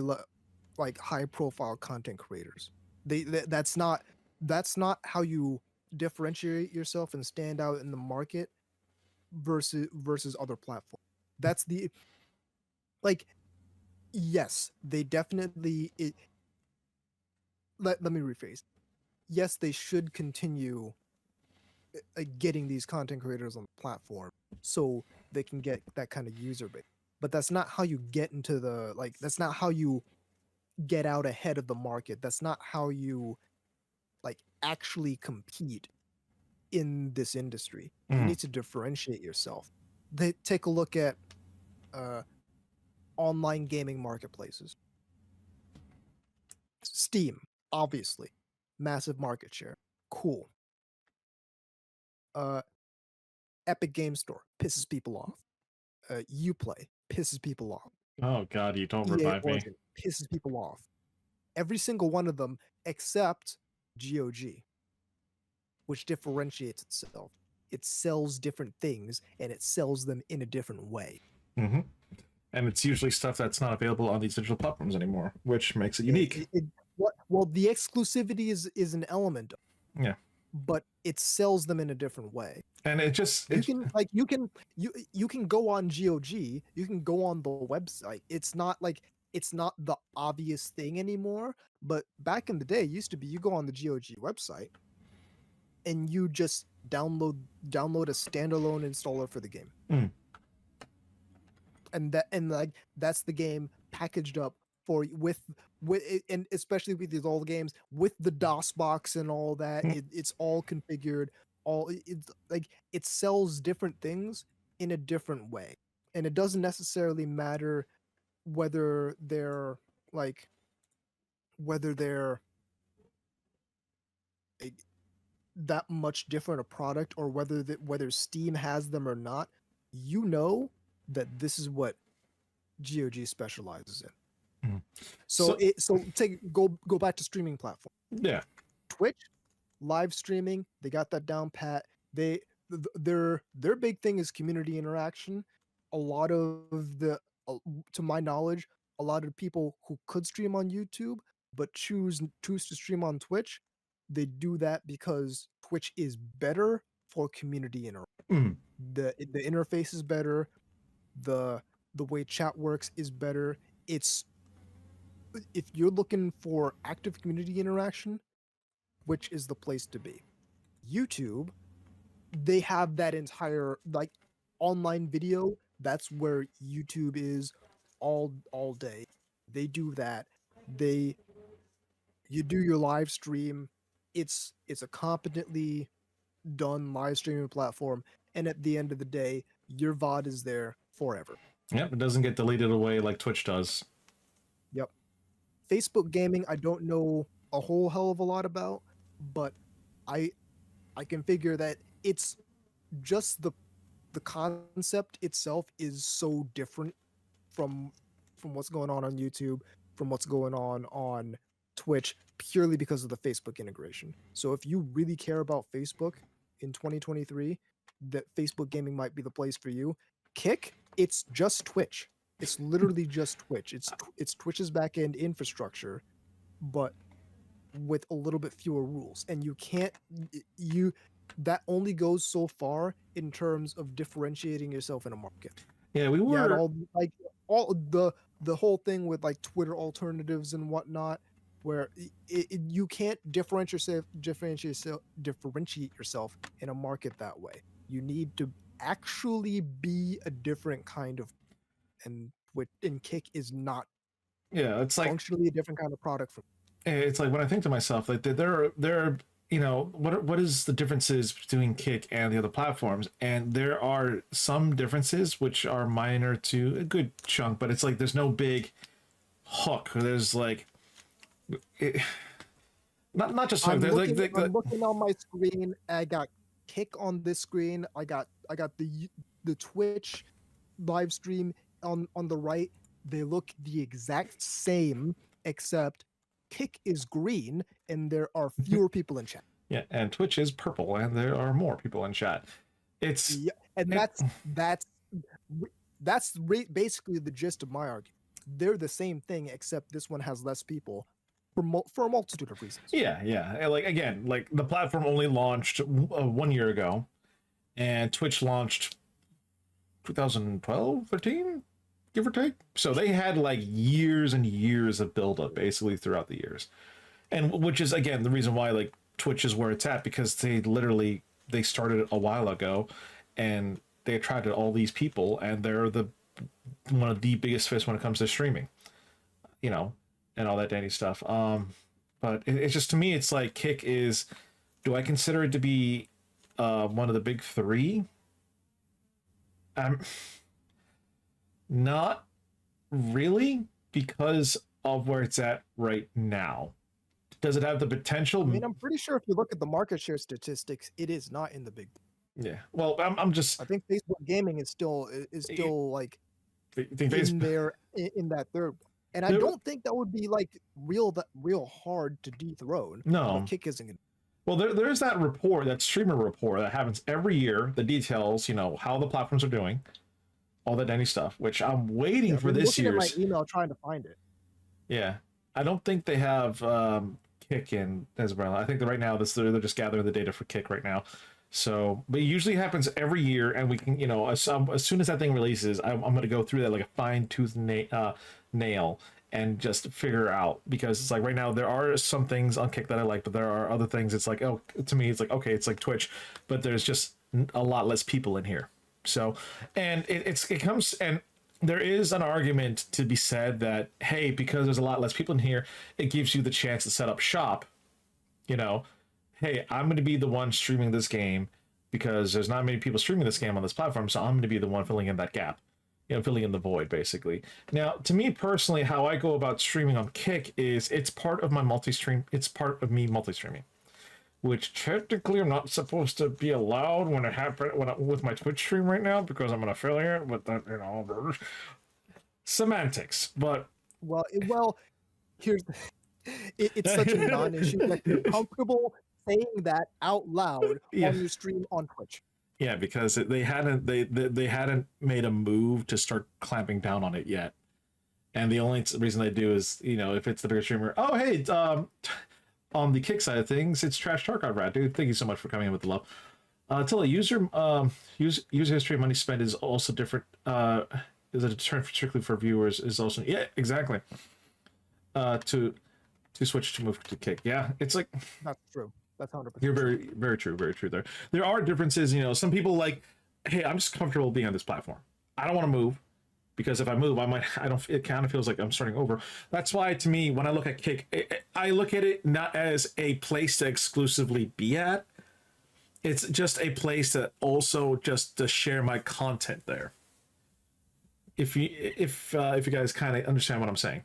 profile content creators. That's not how you differentiate yourself and stand out in the market versus other platforms. That's the yes, they definitely let me rephrase. Yes, they should continue getting these content creators on the platform so they can get that kind of user base. But that's not how you get into that's not how you get out ahead of the market. That's not how you actually compete in this industry. You need to differentiate yourself. Take a look at online gaming marketplaces. Steam, obviously, massive market share. Cool. Epic Game Store pisses people off. Uplay pisses people off. Oh God, you don't EA revive me. Origin pisses people off. Every single one of them except GOG, which differentiates itself. It sells different things and it sells them in a different way. Mm-hmm. And it's usually stuff that's not available on these digital platforms anymore, which makes it unique. Well, the exclusivity is an element, Yeah, but it sells them in a different way. and You can go on GOG, you can go on the website. It's not the obvious thing anymore. But back in the day, it used to be you go on the GOG website and you just download a standalone installer for the game. Mm. And that's the game packaged up for with and especially with these old games with the DOS box and all that. It's all configured. It's like it sells different things in a different way, and it doesn't necessarily matter whether they're like whether they're a, that much different a product or whether Steam has them or not. You know that this is what GOG specializes in. Mm. So go back to streaming platform. Yeah. Twitch, live streaming, they got that down pat. Their big thing is community interaction. A lot of to my knowledge, a lot of people who could stream on YouTube but choose to stream on Twitch, they do that because Twitch is better for community interaction. The interface is better. The way chat works is better. It's if you're looking for active community interaction, which is the place to be. YouTube, they have that entire like online video. That's where YouTube is all day. They do that. You do your live stream. It's a competently done live streaming platform, and at the end of the day, your VOD is there forever. Yep, it doesn't get deleted away like Twitch does. Yep. Facebook gaming, I don't know a whole hell of a lot about, but I can figure that it's just the concept itself is so different from what's going on YouTube, from what's going on Twitch, purely because of the Facebook integration. So if you really care about Facebook in 2023, that Facebook gaming might be the place for you. Kick, it's just Twitch. It's literally just Twitch. It's Twitch's backend infrastructure, but with a little bit fewer rules. And that only goes so far in terms of differentiating yourself in a market. Yeah, we were all the whole thing with like Twitter alternatives and whatnot, where you can't differentiate yourself in a market that way. You need to actually be a different kind of, and Kick is not. Yeah, it's like functionally a different kind of product from. It's like when I think to myself, like there are what is the differences between Kick and the other platforms, and there are some differences which are minor to a good chunk, but it's like there's no big hook. There's like not just hook. I'm Like looking on my screen. I got Kick on this screen. I got the Twitch live stream on the right. They look the exact same, except Kick is green and there are fewer people in chat. Yeah, and Twitch is purple and there are more people in chat. That's basically the gist of my argument. They're the same thing, except this one has less people for a multitude of reasons. Yeah. Like again, like the platform only launched 1 year ago, and Twitch launched 2012, 13, give or take. So they had like years and years of buildup basically throughout the years, and which is again the reason why like Twitch is where it's at, because they started it a while ago, and they attracted all these people, and they're one of the biggest fish when it comes to streaming, and all that dandy stuff. But it's just, to me, it's like Kick is. Do I consider it to be one of the big three? Not really, because of where it's at right now. Does it have the potential? I mean, I'm pretty sure if you look at the market share statistics, it is not in the big. Yeah. Well, I'm just I think Facebook Gaming is I still like think in Facebook. there in that third, and I There, don't think that would be like real hard to dethrone, but no. Kick isn't gonna. Well, there's that report, that streamer report that happens every year that details, how the platforms are doing, all that dandy stuff, which I'm Yeah, waiting I've for been this looking at my year's. email trying to find it. Yeah. I don't think they have Kick in Esmeralda. I think that right now they're just gathering the data for Kick right now. So, but it usually happens every year, and we can, as soon as that thing releases, I'm going to go through that like a fine tooth nail and just figure out, because it's like right now there are some things on Kick that I like, but there are other things. It's like, oh, to me, it's like, okay, it's like Twitch, but there's just a lot less people in here. So, and it comes, and there is an argument to be said that, hey, because there's a lot less people in here, it gives you the chance to set up shop. You know, hey, I'm going to be the one streaming this game because there's not many people streaming this game on this platform, so I'm going to be the one filling in that gap. Filling in the void, basically. Now, to me personally, how I go about streaming on Kick is it's part of my multi-stream. It's part of me multi-streaming, which technically I'm not supposed to be allowed when it happen with my Twitch stream right now because I'm an affiliate. But that, semantics. But Well, here's the, it's such a non-issue that you're comfortable saying that out loud yeah, on your stream on Twitch. yeah, because they hadn't made a move to start clamping down on it yet. And the only reason they do is, if it's the bigger streamer, oh hey, on the Kick side of things, it's Trash Tarkov Rat, dude. Thank you so much for coming in with the love. Tell a user history money spent is also different. Is a deterrent strictly for viewers is also, yeah, exactly. To switch to move to Kick, yeah, it's like That's true. That's 100%. you're very very true, very true. There are differences. Some people like, hey, I'm just comfortable being on this platform. I don't want to move because if I move, I don't. It kind of feels like I'm starting over. That's why, to me, when I look at Kick, I look at it not as a place to exclusively be at. It's just a place that also just to share my content there. If you guys kind of understand what I'm saying,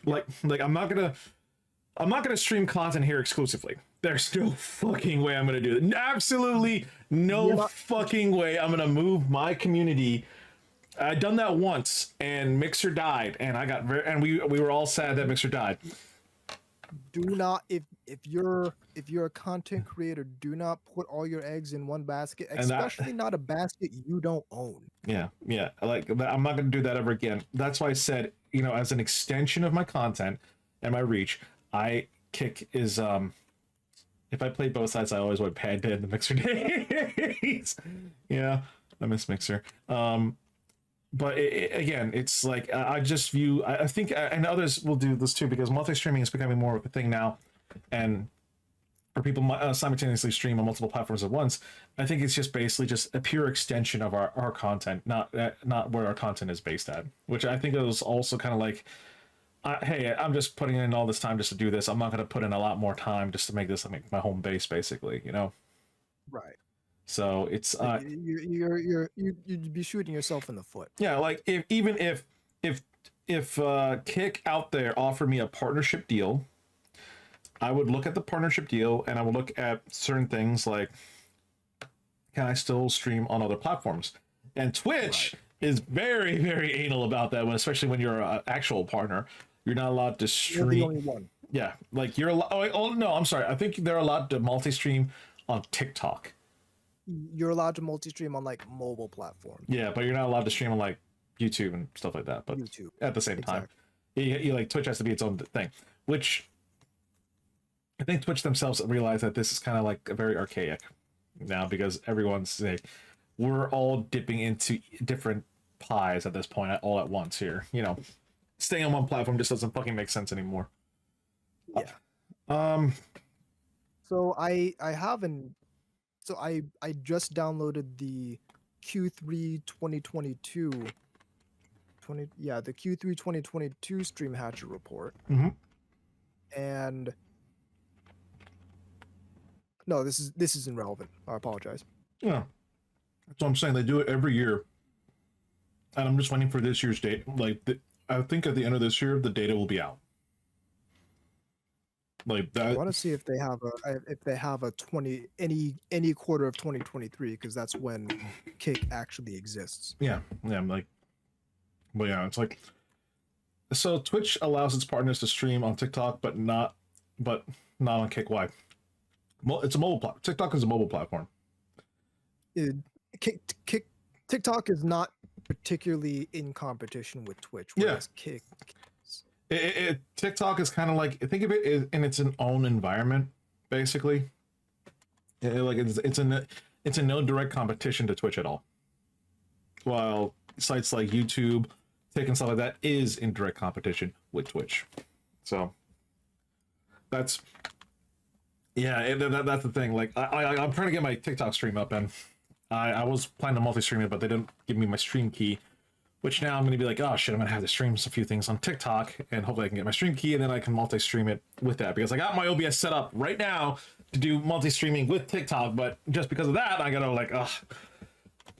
like I'm not gonna stream content here exclusively. There's no fucking way I'm gonna do it. Absolutely no fucking way I'm gonna move my community. I done that once, and Mixer died, and we were all sad that Mixer died. Do not, if you're a content creator, do not put all your eggs in one basket, especially not a basket you don't own. Yeah, like I'm not gonna do that ever again. That's why I said, as an extension of my content and my reach, Kick is if I played both sides, I always would Panda in the Mixer days. Yeah, I miss Mixer. But again, it's like I just view. I think, and others will do this too, because multi-streaming is becoming more of a thing now, and for people simultaneously stream on multiple platforms at once. I think it's just basically just a pure extension of our content, not where our content is based at. Which I think is also kind of like, hey, I'm just putting in all this time just to do this. I'm not going to put in a lot more time just to make this like my home base, basically. Right. So it's you'd be shooting yourself in the foot. yeah, like if Kick out there offered me a partnership deal, I would look at the partnership deal and I would look at certain things like, can I still stream on other platforms? And Twitch is very, very anal about that, especially when you're an actual partner. You're not allowed to stream. You're the only one. Yeah, like you're allowed. Oh no, I'm sorry. I think they're allowed to multi-stream on TikTok. You're allowed to multi-stream on like mobile platforms. Yeah, but you're not allowed to stream on like YouTube and stuff like that. But YouTube. At the same time, you like Twitch has to be its own thing, which I think Twitch themselves realize that this is kind of like a very archaic now, because everyone's like, we're all dipping into different pies at this point all at once here. Staying on one platform just doesn't fucking make sense anymore. Yeah. So I just downloaded the Q3 2022 the Q3 2022 Stream Hatcher report. Mm-hmm. And no, this is irrelevant. I apologize. Yeah, that's what I'm saying. They do it every year, and I'm just waiting for this year's date. I think at the end of this year, the data will be out. Like I that. want to see if they have a 20 any quarter of 2023 because that's when Kick actually exists. Yeah, yeah. Like, but yeah, it's like so. Twitch allows its partners to stream on TikTok, but not on Kick. Why? It's a mobile platform. TikTok is a mobile platform. It, Kick TikTok is not particularly in competition with Twitch, Yeah, whereas Kick is. TikTok is kind of like think of it in its own environment, basically. Like it's a no direct competition to Twitch at all. While sites like YouTube, Tik, and stuff like that is in direct competition with Twitch. So that's that's the thing. Like I'm trying to get my TikTok stream up, and I was planning to multi-stream it, but they didn't give me my stream key. Which now I'm gonna be like, oh shit, I'm gonna have to stream a few things on TikTok, and hopefully I can get my stream key, and then I can multi-stream it with that because I got my OBS set up right now to do multi-streaming with TikTok, but just because of that, I gotta like, ugh,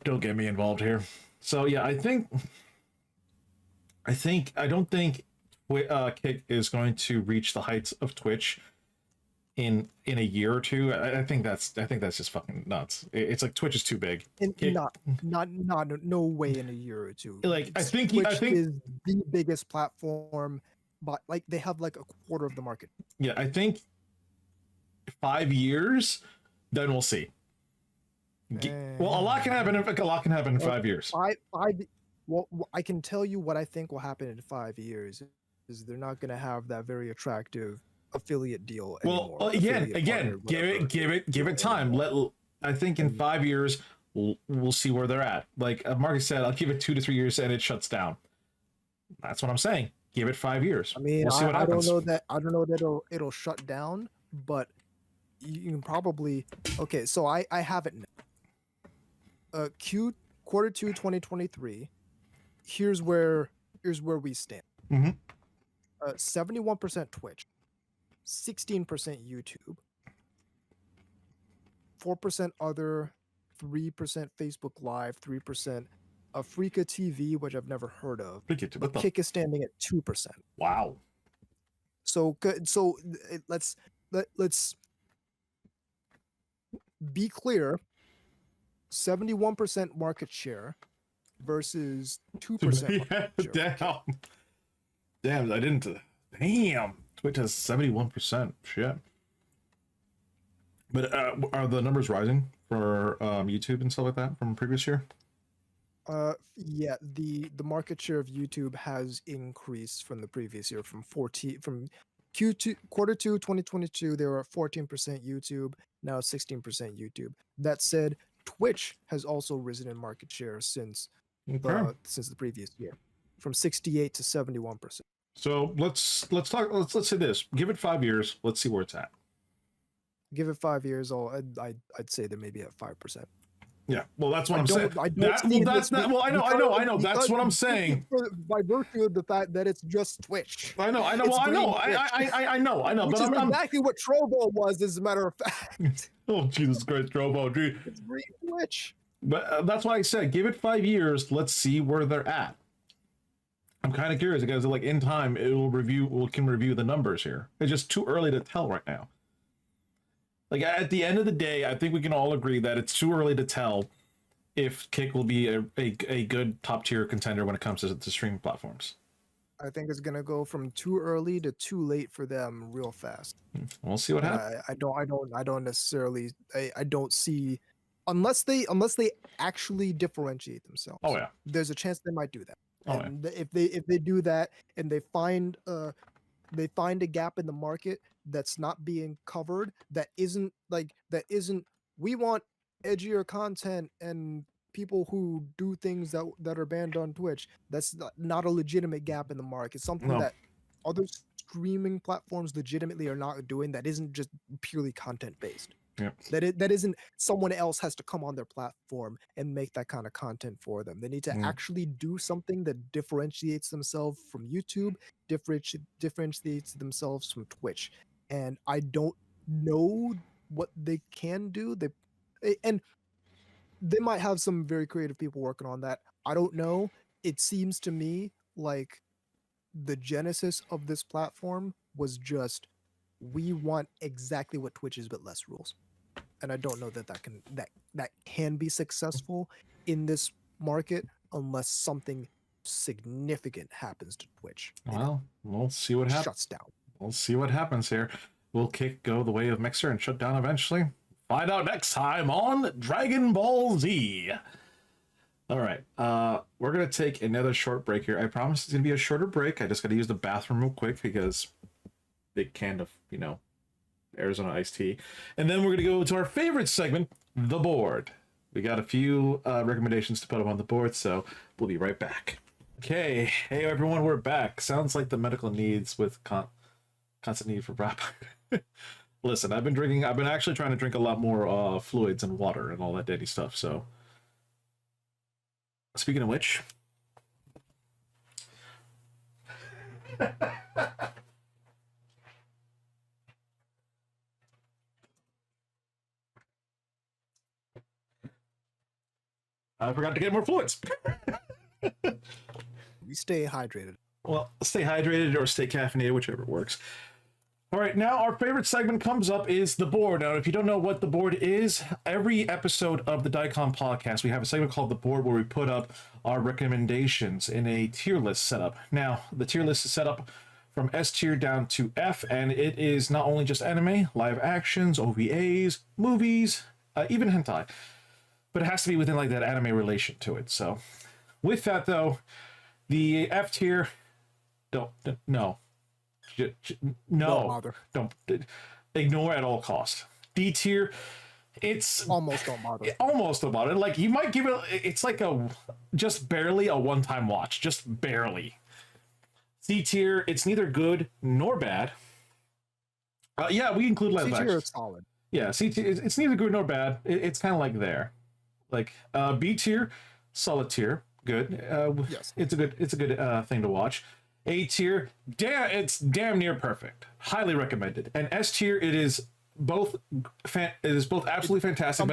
don't get me involved here. So yeah, I don't think Kick is going to reach the heights of Twitch in a year or two. I think that's just fucking nuts. It's like Twitch is too big. No way in a year or two. Like Twitch is the biggest platform, but like they have like a quarter of the market. Yeah, I think 5 years, then we'll see. Well, a lot can happen. A lot can happen in 5 years. Well, I can tell you what I think will happen in 5 years is they're not going to have that very attractive affiliate deal anymore. Well, again, give it time. I think in 5 years we'll see where they're at. Like Marcus said, I'll give it 2 to 3 years and it shuts down. That's what I'm saying. Give it 5 years. I mean, we'll see what happens. I don't know that it'll shut down, but you can probably. Okay, so I have it now. Quarter 2 2023. Here's where we stand. 71% Twitch, 16% YouTube, 4% other, 3% Facebook Live, 3% Africa TV, which I've never heard of. But Kick is standing at 2%. Wow. So good. So let's be clear. 71% market share versus 2% market share. Damn, I didn't. Damn, Twitch has 71%. Shit. But are the numbers rising for YouTube and stuff like that from previous year? Yeah, the market share of YouTube has increased from the previous year from quarter 2 2022 they were at 14% YouTube, now 16% YouTube. That said, Twitch has also risen in market share since the previous year, from 68 to 71%. So let's say this. Give it 5 years. Let's see where it's at. Give it 5 years. I'd say they're maybe at 5%. Yeah, well, that's what I'm saying. I know. That's what I'm saying. By virtue of the fact that it's just Twitch. I know. I know. Which is exactly what Trovo was, as a matter of fact. Oh, Jesus Christ, Trovo, dude. It's green Twitch. But that's why I said, give it 5 years. Let's see where they're at. I'm kind of curious because, like, in time, we can review the numbers here. It's just too early to tell right now. Like, at the end of the day, I think we can all agree that it's too early to tell if Kick will be a good top-tier contender when it comes to streaming platforms. I think it's gonna go from too early to too late for them real fast. We'll see what happens. I don't necessarily. I don't see unless they actually differentiate themselves. Oh yeah, there's a chance they might do that. Oh, and yeah. if they do that and they find a gap in the market that's not being covered, that isn't we want edgier content and people who do things that are banned on Twitch. That's not a legitimate gap in the market. It's something that other streaming platforms legitimately are not doing, that isn't just purely content based. Yeah. That isn't someone else has to come on their platform and make that kind of content for them. They need to actually do something that differentiates themselves from YouTube, differentiates themselves from Twitch. And I don't know what they can do. They might have some very creative people working on that. I don't know. It seems to me like the genesis of this platform was just we want exactly what Twitch is, but less rules. And I don't know that that can be successful in this market unless something significant happens to Twitch. Well, we'll see what happens. Shuts down. We'll see what happens here. Will Kick go the way of Mixer and shut down eventually? Find out next time on Dragon Ball Z. All right, we're gonna take another short break here. I promise it's gonna be a shorter break. I just gotta use the bathroom real quick because big can of, Arizona iced tea. And then we're gonna go to our favorite segment, the board. We got a few recommendations to put up on the board, so we'll be right back. Okay, hey everyone, we're back. Sounds like the medical needs with constant need for rap. Listen, I've been actually trying to drink a lot more fluids and water and all that daddy stuff, so. Speaking of which. I forgot to get more fluids. We stay hydrated. Well, stay hydrated or stay caffeinated, whichever works. All right, now our favorite segment comes up is the board. Now, if you don't know what the board is, every episode of the DAICON podcast, we have a segment called the board where we put up our recommendations in a tier list setup. Now, the tier list is set up from S tier down to F, and it is not only just anime, live actions, OVAs, movies, even hentai, but it has to be within like that anime relation to it. So, with that though, the F tier, no, don't ignore at all costs. D tier, it's almost don't bother. Like you might give it, it's like just barely a one-time watch, just barely. C tier, it's neither good nor bad. Yeah, we include live action. C tier is solid. Yeah, C tier, it's neither good nor bad. It's kind of like there. Like B tier, solid tier, good. Yes, it's a good thing to watch. A tier, it's damn near perfect. Highly recommended. And S tier, it is both absolutely fantastic,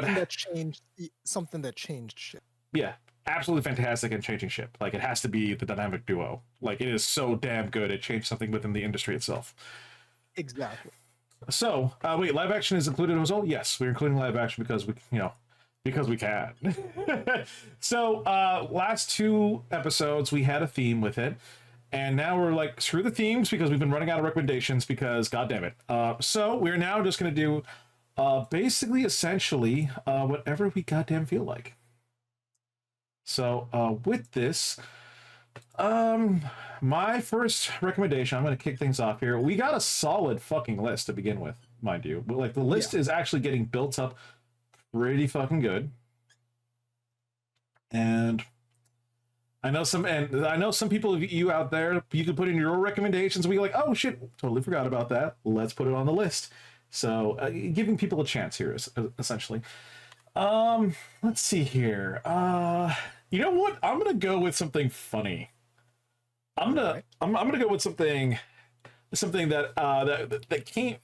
something that changed shit. Yeah, absolutely fantastic and changing shit. Like it has to be the dynamic duo. Like it is so damn good. It changed something within the industry itself. Exactly. So, wait, live action is included as well? Yes, we're including live action because we can. So, last 2 episodes we had a theme with it. And now we're like, screw the themes because we've been running out of recommendations because, god damn it. So we're now just going to do essentially, whatever we goddamn feel like. So with this, my first recommendation, I'm going to kick things off here. We got a solid fucking list to begin with, mind you. But like the list is actually getting built up pretty fucking good. And I know some people of you out there, you can put in your recommendations and be like, oh shit, totally forgot about that. Let's put it on the list. So giving people a chance here, essentially. Let's see here. You know what? I'm gonna go with something funny. I'm gonna go with something that came.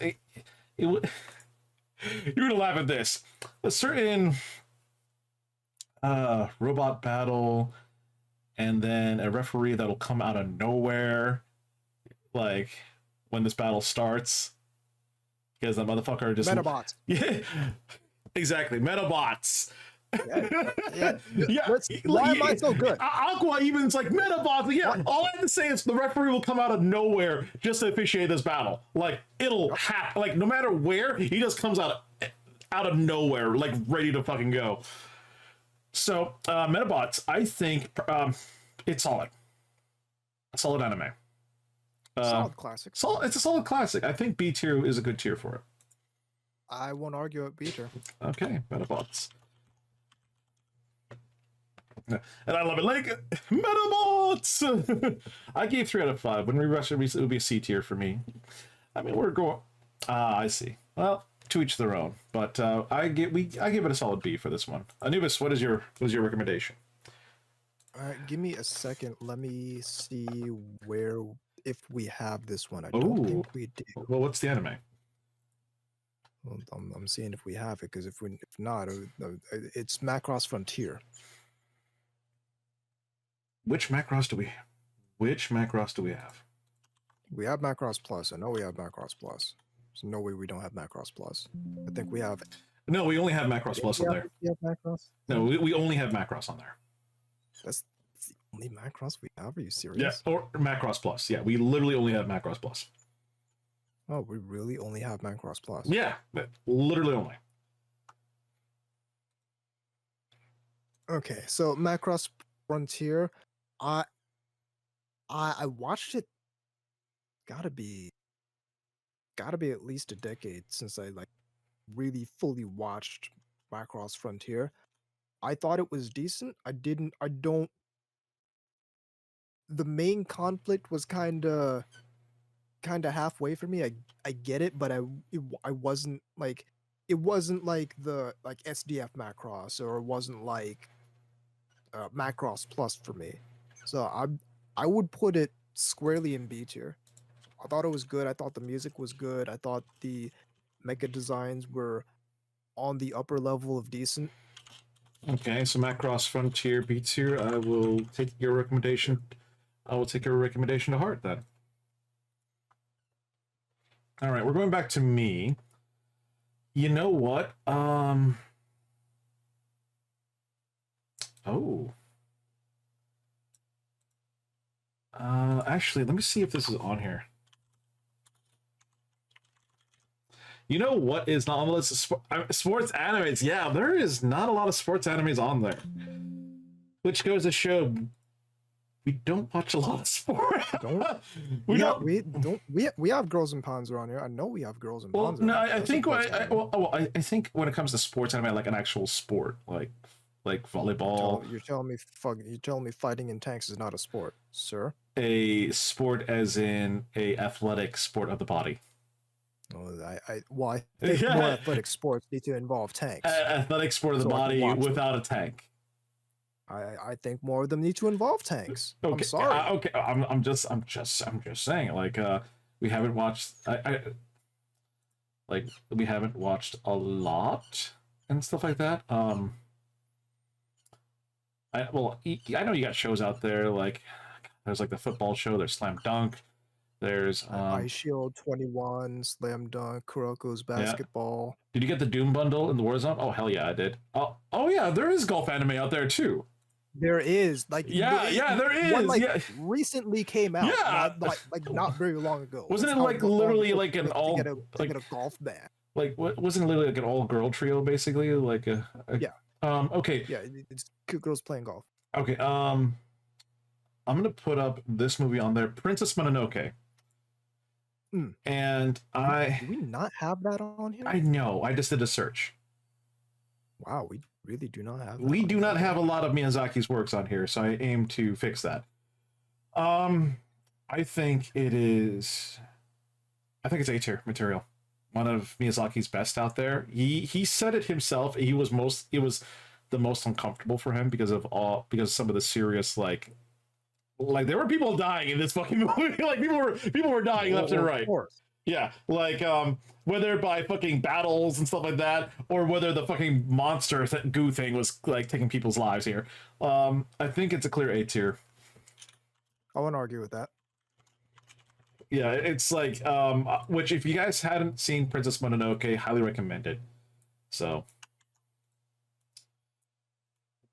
You're gonna laugh at this. A certain robot battle. And then a referee that'll come out of nowhere, like when this battle starts, because the motherfucker just Metabots. Yeah, exactly, Metabots. Yeah. Why am I so good? Aqua even's like Metabots. Yeah, what? All I have to say is the referee will come out of nowhere just to officiate this battle. Like it'll happen. Like no matter where, he just comes out of nowhere, like ready to fucking go. So, Metabots, I think it's solid. A solid anime. Solid classic. It's a solid classic. I think B tier is a good tier for it. I won't argue at B tier. Okay, Metabots. And I love it. Like, Metabots! I gave 3 out of 5. When we rush it would be a C tier for me. I mean, we're going... I see. Well... to each their own, but I give it a solid B for this one. Anubis, what is your recommendation? All right, give me a second. Let me see if we have this one. I don't think we do. Well, what's the anime? Well, I'm seeing if we have it because if not, it's Macross Frontier. Which Macross do we have? We have Macross Plus. I know we have Macross Plus. So no way we don't have Macross Plus. I think we have. No, we only have Macross Plus on there. We have Macross. No, we only have Macross on there. That's the only Macross we have. Are you serious? Yeah, or Macross Plus. Yeah, we literally only have Macross Plus. Oh, we really only have Macross Plus. Yeah, literally only. Okay, so Macross Frontier, I watched it. Gotta be at least a decade since I like really fully watched Macross Frontier. I thought it was decent. I don't. The main conflict was kind of halfway for me. I get it, but I wasn't like it wasn't like the like SDF Macross, or it wasn't like Macross Plus for me. So I would put it squarely in B tier. I thought it was good. I thought the music was good. I thought the mecha designs were on the upper level of decent. Okay, so Macross Frontier B tier. I will take your recommendation. I will take your recommendation to heart then. All right, we're going back to me. You know what? Oh. Actually, let me see if this is on here. You know what is not on the list? Sports animes. Yeah, there is not a lot of sports animes on there. Which goes to show we don't watch a lot of sport. We have Girls and Panzer on here. I know we have Girls and Panzer. No, I think I think when it comes to sports anime, like an actual sport, like volleyball. You're telling me fighting in tanks is not a sport, sir? A sport as in a athletic sport of the body. I think more athletic sports need to involve tanks. Athletic sport of the body without a tank. I think more of them need to involve tanks. Okay, I'm sorry. Okay, I'm just saying. Like, we haven't watched. Like, we haven't watched a lot and stuff like that. I know you got shows out there like there's like the football show. There's Slam Dunk. There's Ice Shield 21, Slam Dunk, Kuroko's Basketball. Yeah. Did you get the Doom bundle in the Warzone? Oh hell yeah, I did. Oh yeah, there is golf anime out there too. There is there is. One recently came out. Yeah, not very long ago. Wasn't it like literally like an all get a golf bag? Like wasn't it literally like an all girl trio basically? Like yeah. Okay. Yeah, it's girls playing golf. Okay. I'm gonna put up this movie on there, Princess Mononoke. And do we not have that on here? I know. I just did a search. Wow, we really do not have. We do not have a lot of Miyazaki's works on here, so I aim to fix that. I think it's A tier material. One of Miyazaki's best out there. He said it himself. It was the most uncomfortable for him because of some of the serious like there were people dying in this fucking movie. Like people were dying left and right. Of course. Yeah, like whether by fucking battles and stuff like that, or whether the fucking monster goo thing was like taking people's lives here. I think it's a clear A tier. I won't argue with that. Yeah, it's like which if you guys hadn't seen Princess Mononoke, highly recommend it. So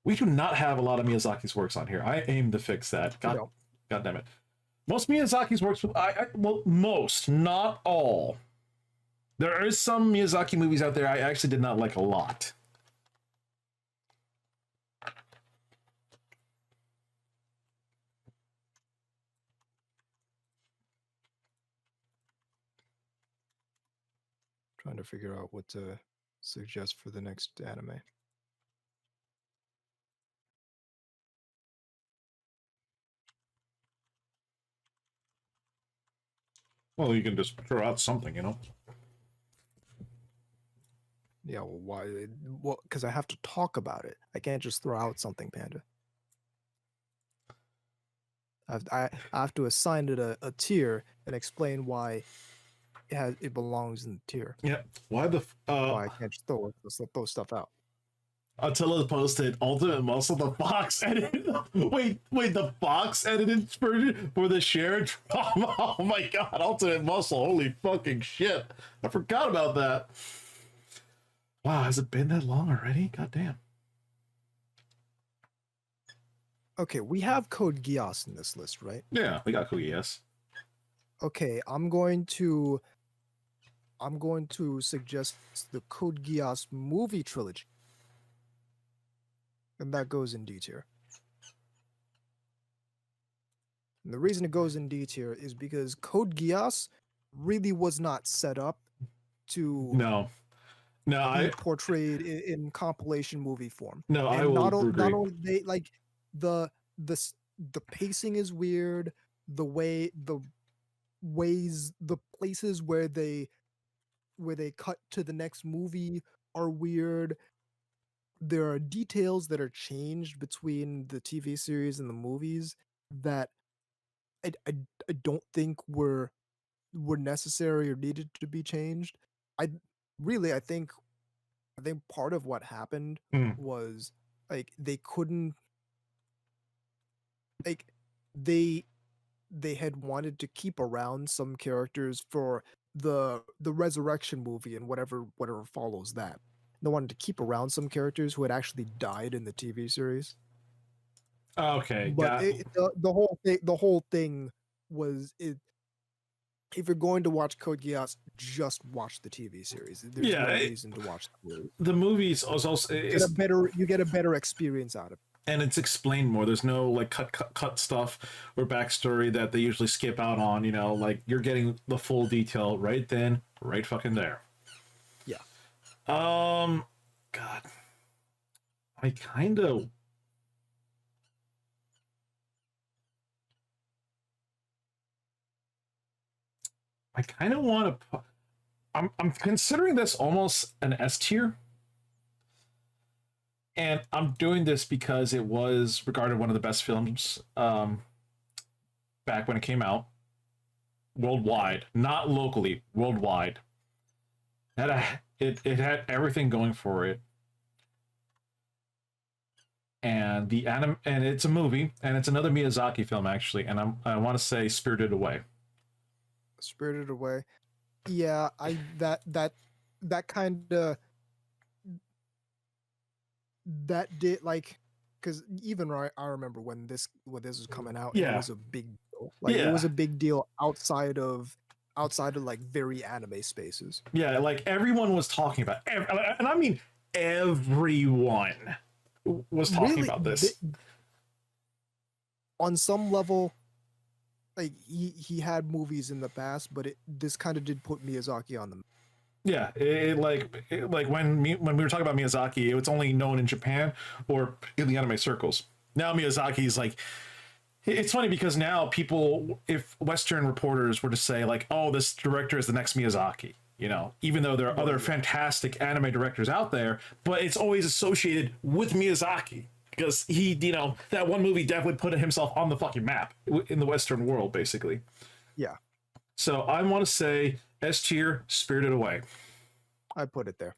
we do not have a lot of Miyazaki's works on here. I aim to fix that. God damn it. Most Miyazaki's works, most, not all. There is some Miyazaki movies out there I actually did not like a lot. Trying to figure out what to suggest for the next anime. Well, you can just throw out something, you know? Yeah, well, why? Well, because I have to talk about it. I can't just throw out something, Panda. I have to assign it a tier and explain why it belongs in the tier. Yeah. Why I can't just throw stuff out. Attila posted Ultimate Muscle, the Fox edited. Wait, the Fox edited version for the shared drama. Oh my god, Ultimate Muscle! Holy fucking shit! I forgot about that. Wow, has it been that long already? God damn. Okay, we have Code Geass in this list, right? Yeah, we got Cookie. Yes. Okay, I'm going to suggest the Code Geass movie trilogy, and that goes in D tier. And the reason it goes in D tier is because Code Geass really was not set up to No, be I portrayed in compilation movie form. no, I And will not agree. only they like the the pacing is weird, the places where they cut to the next movie are weird. There are details that are changed between the TV series and the movies that I, I, I don't think were necessary or needed to be changed. I really I think part of what happened Mm. was like they couldn't like they they had wanted to keep around some characters for the resurrection movie and whatever follows that. They wanted to keep around some characters who had actually died in the TV series. Okay, But got. the whole thing was it. If you're going to watch Code Geass, just watch the TV series. There's Yeah, no reason to watch the movie. the movies also You get a better experience out of it. and it's explained more. There's no like cut stuff or backstory that they usually skip out on. You know, like you're getting the full detail right then, right fucking there. Yeah. God, I kind of. I kind of want to. I'm considering this almost an S tier, and I'm doing this because it was regarded one of the best films back when it came out worldwide, not locally, worldwide. It had everything going for it, and and it's a movie, and it's another Miyazaki film actually, and I want to say Spirited Away. Spirited Away. Yeah, I that kind of that did like because even I remember when this was coming out, it Yeah, was a big deal. Like it was yeah, a big deal outside of like very anime spaces. yeah. Like everyone was talking about, and I mean everyone was talking Really, about this. on some level, like he had movies in the past, but this kind of did put Miyazaki on the map. Yeah, like when we were talking about Miyazaki, it was only known in Japan or in the anime circles. Now Miyazaki's like, it's funny because now people, if Western reporters were to say like, "Oh, this director is the next Miyazaki," you know, even though there are other fantastic anime directors out there, but it's always associated with Miyazaki because he, you know, that one movie definitely put himself on the fucking map in the Western world, basically. Yeah, So I want to say S tier, Spirited Away. I put it there.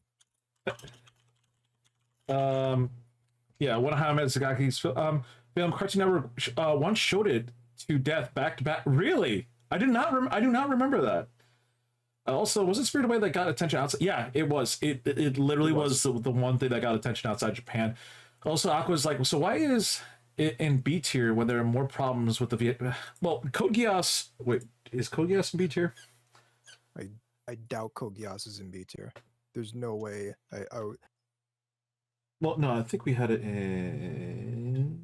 Um, yeah, one of Hayao Miyazaki's film. Cartoon Network once showed it to death back to back. Really, I do not remember that. Also, was it Spirited Away that got attention outside? Yeah, it was. It literally was the one thing that got attention outside Japan. Also, Aqua's like, so why is it in B tier when there are more problems with the Well, Code Geass. Wait, is Code Geass in B tier? I doubt Code Geass is in B tier. There's no way. Well, no, I think we had it in.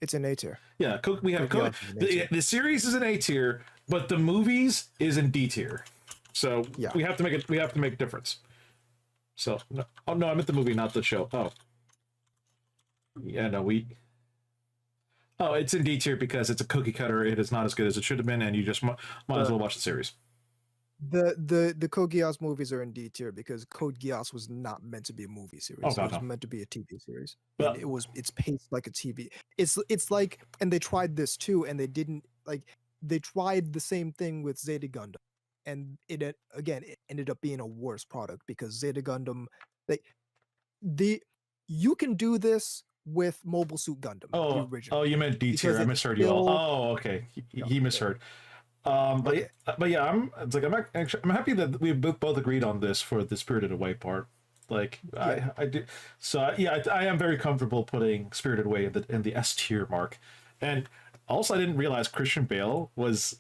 It's an A tier. Yeah, we have Code Geass is an A tier. the series is an A tier, but the movies is in D tier. So Yeah. we have to make it. We have to make a difference. So no, oh no, I meant the movie, not the show. Oh, yeah, no, we. Oh, it's in D tier because it's a cookie cutter. It is not as good as it should have been, and you just might as well watch the series. The Code Geass movies are in D tier because Code Geass was not meant to be a movie series. Oh, it God, was no. meant to be a TV series. Well- And it's paced like a TV. It's like, and they tried this too, and they didn't like they tried the same thing with Zeta Gundam, and it ended up being a worse product because Zeta Gundam, like the you can do this with Mobile Suit Gundam, the Oh, original, you meant D tier. because I it's misheard you all. still Oh, okay. no, He yeah, misheard. okay. But yeah, I'm happy that we both agreed on this for the Spirited Away part. Like Yeah, I do. So yeah, I am very comfortable putting Spirited Away in the S tier mark. And also, I didn't realize Christian Bale was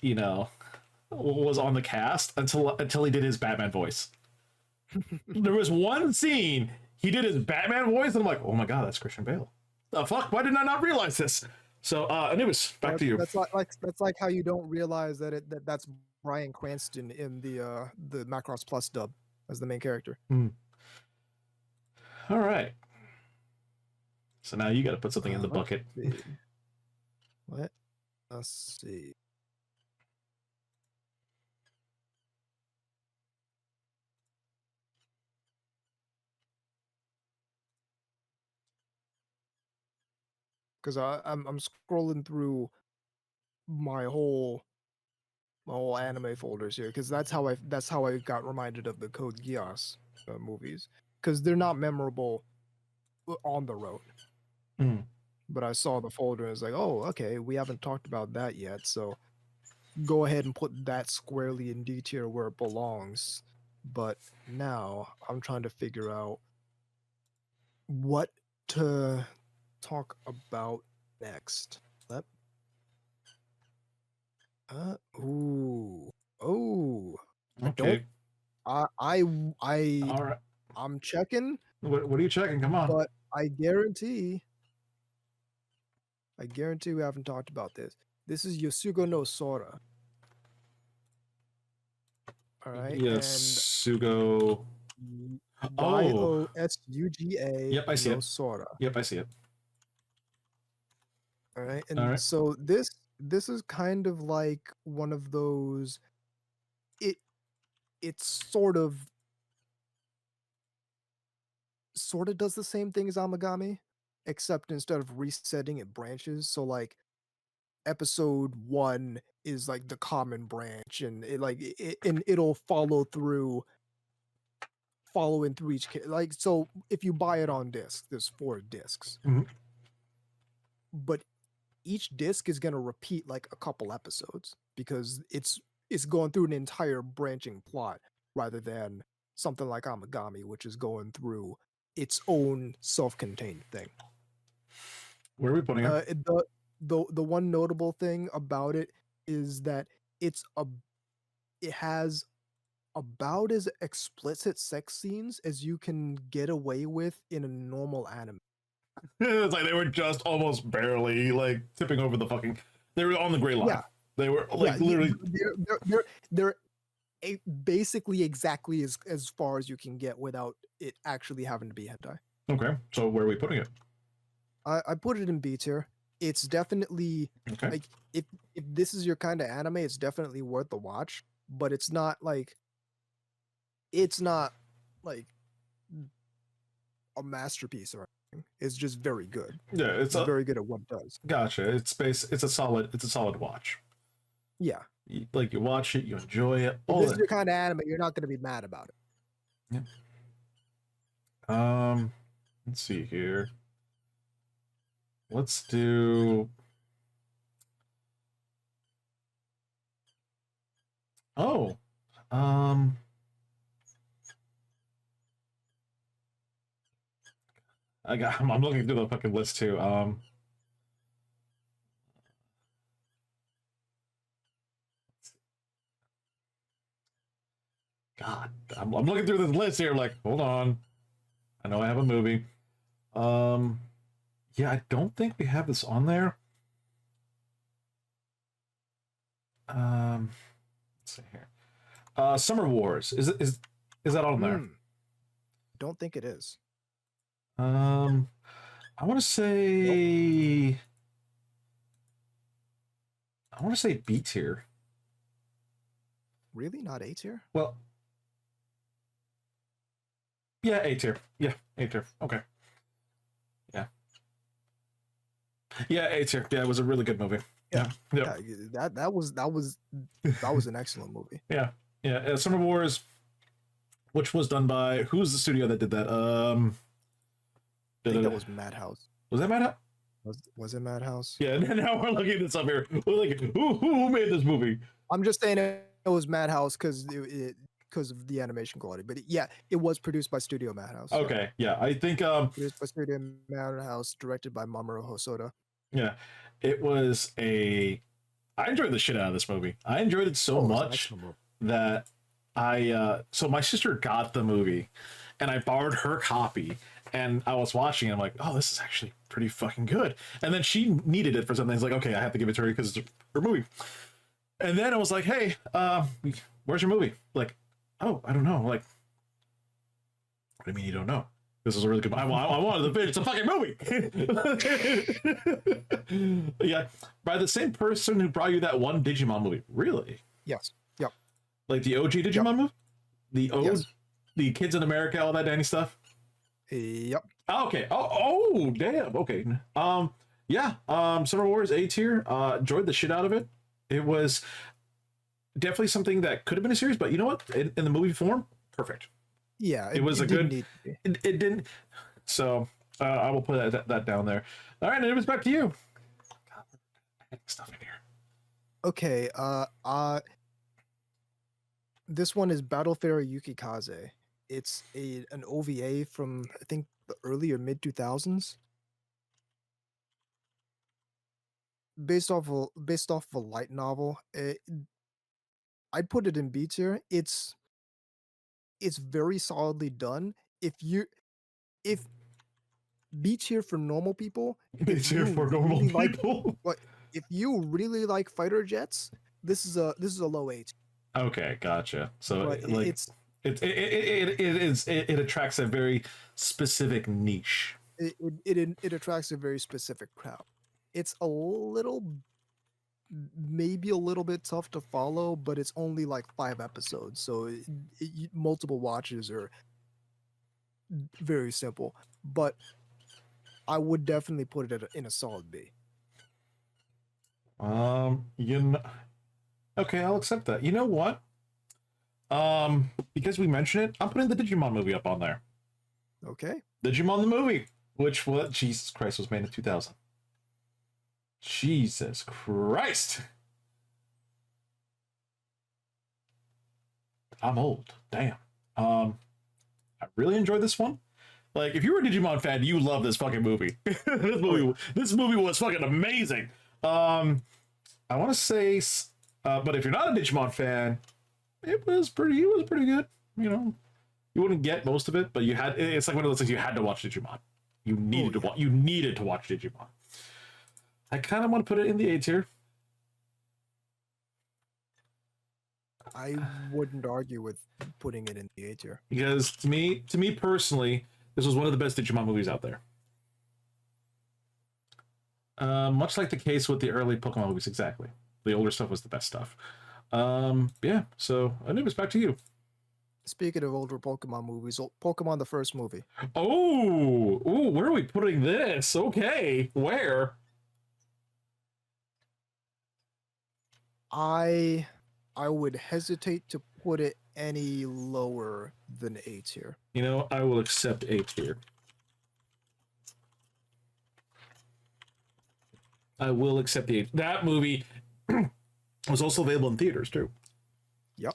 was on the cast until he did his Batman voice. There was one scene he did his Batman voice, and I'm like, oh my god, that's Christian Bale. The fuck? Why did I not realize this? So, Anubis, back to you. that's like how you don't realize that's Bryan Cranston in the Macross Plus dub as the main character. Hmm. All right. So now you got to put something in the Let's bucket. see. Let's see. Because I'm scrolling through my whole anime folders here, because that's how I got reminded of the Code Geass movies, because they're not memorable on their own. Mm. But I saw the folder and it's like, oh, okay, we haven't talked about that yet, so go ahead and put that squarely in D tier where it belongs. But now I'm trying to figure out what to talk about next. Let ooh. Oh. I don't Okay. I All right. I'm checking, What are you checking? Come on. but I guarantee we haven't talked about this. This is Yasugo no Sora. All right. Yes, Sugo. And Oh, Yosuga yep, I see no it. Sora. Yep, I see it. All right. All And right. so this is kind of like one of those it it's sort of does the same thing as Amagami, except instead of resetting it branches. So like episode 1 is like the common branch, and it'll following through like, so if you buy it on disc, there's 4 discs. Mhm. But each disc is going to repeat like a couple episodes because it's going through an entire branching plot rather than something like Amagami, which is going through its own self-contained thing. Where are we putting it? The one notable thing about it is that it has about as explicit sex scenes as you can get away with in a normal anime. It's like they were just almost barely like tipping over the fucking. They were on the gray line. Yeah, They were like yeah, literally. they're basically exactly as far as you can get without it actually having to be hentai. Okay, so where are we putting it? I put it in B tier. It's definitely Okay. like if this is your kind of anime, it's definitely worth the watch. But it's not like a masterpiece or anything. It's just very good. Yeah, It's very good at what it does. gotcha. It's a solid watch. Yeah. Like you watch it, you enjoy it. If All this is that. your kind of anime, you're not going to be mad about it. Yeah. Let's see here. Let's do. Oh, um, I'm looking through the fucking list too. God, I'm looking through this list here. Like, hold on. I know I have a movie. Um, yeah, I don't think we have this on there. Let's see here. Summer Wars is that on there? Don't think it is. I want to say. Nope. I want to say B tier. Really? Not A tier? Well, yeah, A tier. Yeah, A tier. Okay. Yeah. Yeah, A tier. Yeah, it was a really good movie. Yeah. Yeah, that was an excellent movie. Yeah. Yeah. Summer Wars, which was done by who's the studio that did that? think that was Madhouse. Was that Madhouse? Was it Madhouse? Yeah, and now we're looking this up here. We're like, who made this movie? I'm just saying it was Madhouse because of the animation quality. But yeah, it was produced by Studio Madhouse. Okay, yeah, I think produced by Studio Madhouse, directed by Mamoru Hosoda. Yeah, it was a. I enjoyed the shit out of this movie. I enjoyed it so much that so my sister got the movie, and I borrowed her copy, and I was watching. And I'm like, oh, this is actually pretty fucking good. And then she needed it for something. It's like, okay, I have to give it to her because it's her movie. And then I was like, hey, where's your movie? Like, oh, I don't know. Like, what do you mean you don't know? This is a really good. I wanted the bitch. It's a fucking movie. Yeah, by the same person who brought you that one Digimon movie. Really? Yes. Yep. Like the OG Digimon movie. The the Kids in America, all that Danny stuff. Yep. Oh, okay. Oh, damn. Okay. Yeah. Summer Wars A tier. Enjoyed the shit out of it. It was definitely something that could have been a series, but you know what? In the movie form, perfect. Yeah, it was a good. It didn't. So I will put that down there. All right, and it was back to you. God, stuff in here. Okay. This one is Battle Fairy Yukikaze. It's an OVA from I think the early or mid 2000s. Based off of a light novel. I'd put it in B tier. It's very solidly done. If B tier for normal people, B tier for normal people. Like, if you really like fighter jets, this is a low 8. Okay, gotcha. So but like it attracts a very specific niche. It attracts a very specific crowd. It's maybe a little bit tough to follow, but it's only like 5 episodes, so multiple watches are very simple. But I would definitely put it in a solid B. Okay, I'll accept that. You know what? Because we mentioned it, I'm putting the Digimon movie up on there. Okay. Digimon the movie, which Jesus Christ was made in 2000. Jesus Christ. I'm old. Damn. I really enjoyed this one. Like, if you were a Digimon fan, you love this fucking movie. This movie was fucking amazing. I want to say, but if you're not a Digimon fan, it was pretty good. You know, you wouldn't get most of it, but it's like one of those things you had to watch Digimon. You needed to watch Digimon. I kind of want to put it in the A tier. I wouldn't argue with putting it in the A tier. Because to me personally, this was one of the best Digimon movies out there. Much like the case with the early Pokemon movies, exactly. The older stuff was the best stuff. Yeah, so Anubis, back to you. Speaking of older Pokemon movies, Pokemon the first movie. Oh, where are we putting this? Okay, where? I would hesitate to put it any lower than A tier. You know, I will accept A tier. I will accept that movie was also available in theaters too. Yep.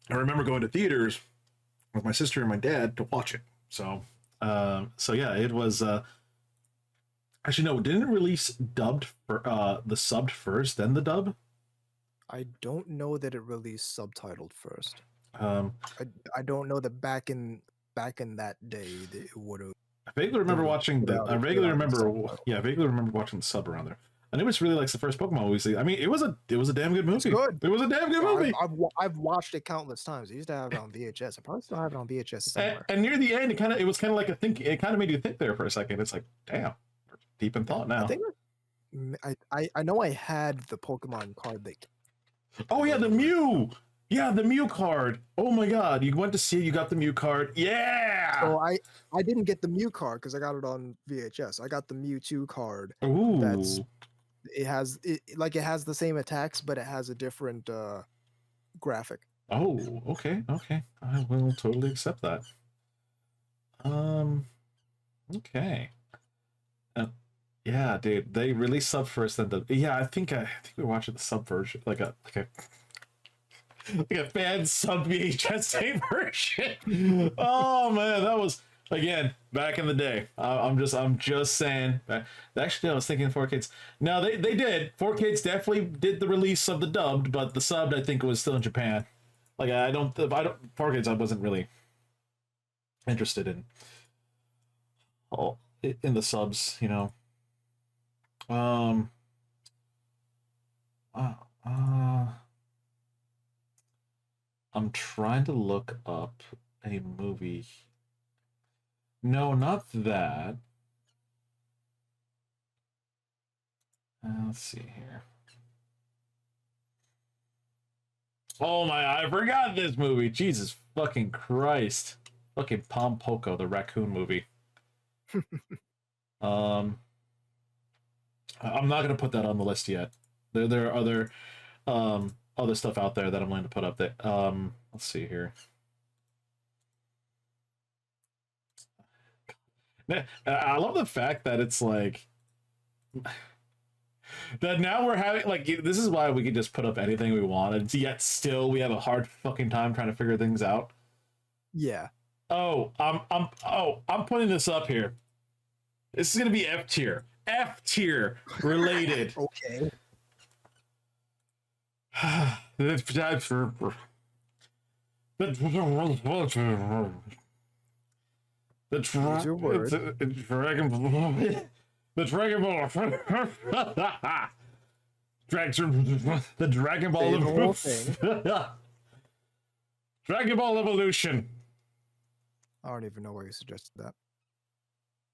I remember going to theaters with my sister and my dad to watch it. So yeah, it was. Actually, no, didn't it release dubbed for the subbed first, then the dub? I don't know that it released subtitled first. I don't know that back in that day that it would have. I vaguely remember watching the. I vaguely remember. Yeah, I vaguely remember watching the sub around there. Anubis really likes the first Pokemon movie. I mean, it was a damn good movie. It's good. It was a damn good movie. I've watched it countless times. I used to have it on VHS. I probably still have it on VHS somewhere. And near the end, it was kind of like a think. It kind of made you think there for a second. It's like, damn, we're deep in thought now. I know I had the Pokemon card that. Oh yeah, the Mew. Yeah, the Mew card. Oh my God, you went to see it. You got the Mew card. Yeah. So I didn't get the Mew card because I got it on VHS. I got the Mewtwo card. Ooh. It has the same attacks, but it has a different graphic. Oh, okay. I will totally accept that. Okay. Uh, yeah, dude, they released sub first, then the yeah. I think we watched the sub version, like a fan sub VHS tape version. Oh man, that was again back in the day. I'm just saying. Actually, I was thinking 4Kids. No, they did. 4Kids definitely did the release of the dubbed, but the subbed I think was still in Japan. Like I don't 4Kids I wasn't really interested in all in the subs. Um. Uh, uh, I'm trying to look up a movie. No, not that. Let's see here. Oh my! I forgot this movie. Jesus fucking Christ! Fucking Pom Poko, the raccoon movie. Um, I'm not gonna put that on the list yet. There are other stuff out there that I'm going to put up. That let's see here. I love the fact that it's like that now we're having like this is why we can just put up anything we want, and yet still we have a hard fucking time trying to figure things out. Yeah. I'm putting this up here. This is gonna be F tier. F tier related. Okay. Use your word. Dragon Ball. The Dragon Ball. The Dragon Ball. Say the whole thing. Dragon Ball Evolution. I don't even know why you suggested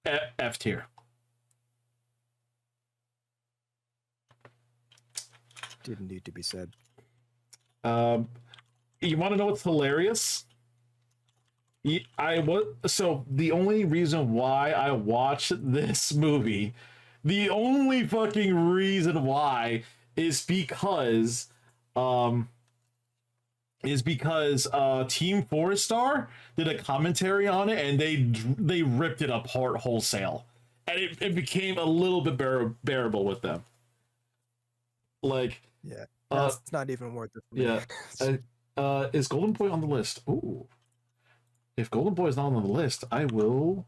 that. F tier. Didn't need to be said. You want to know what's hilarious? So the only reason why I watched this movie, the only fucking reason why is because Team Four Star did a commentary on it and they ripped it apart wholesale, and it became a little bit bearable with them. Like, Yeah, it's not even worth it. Yeah, is Golden Boy on the list? Ooh, if Golden Boy is not on the list, I will.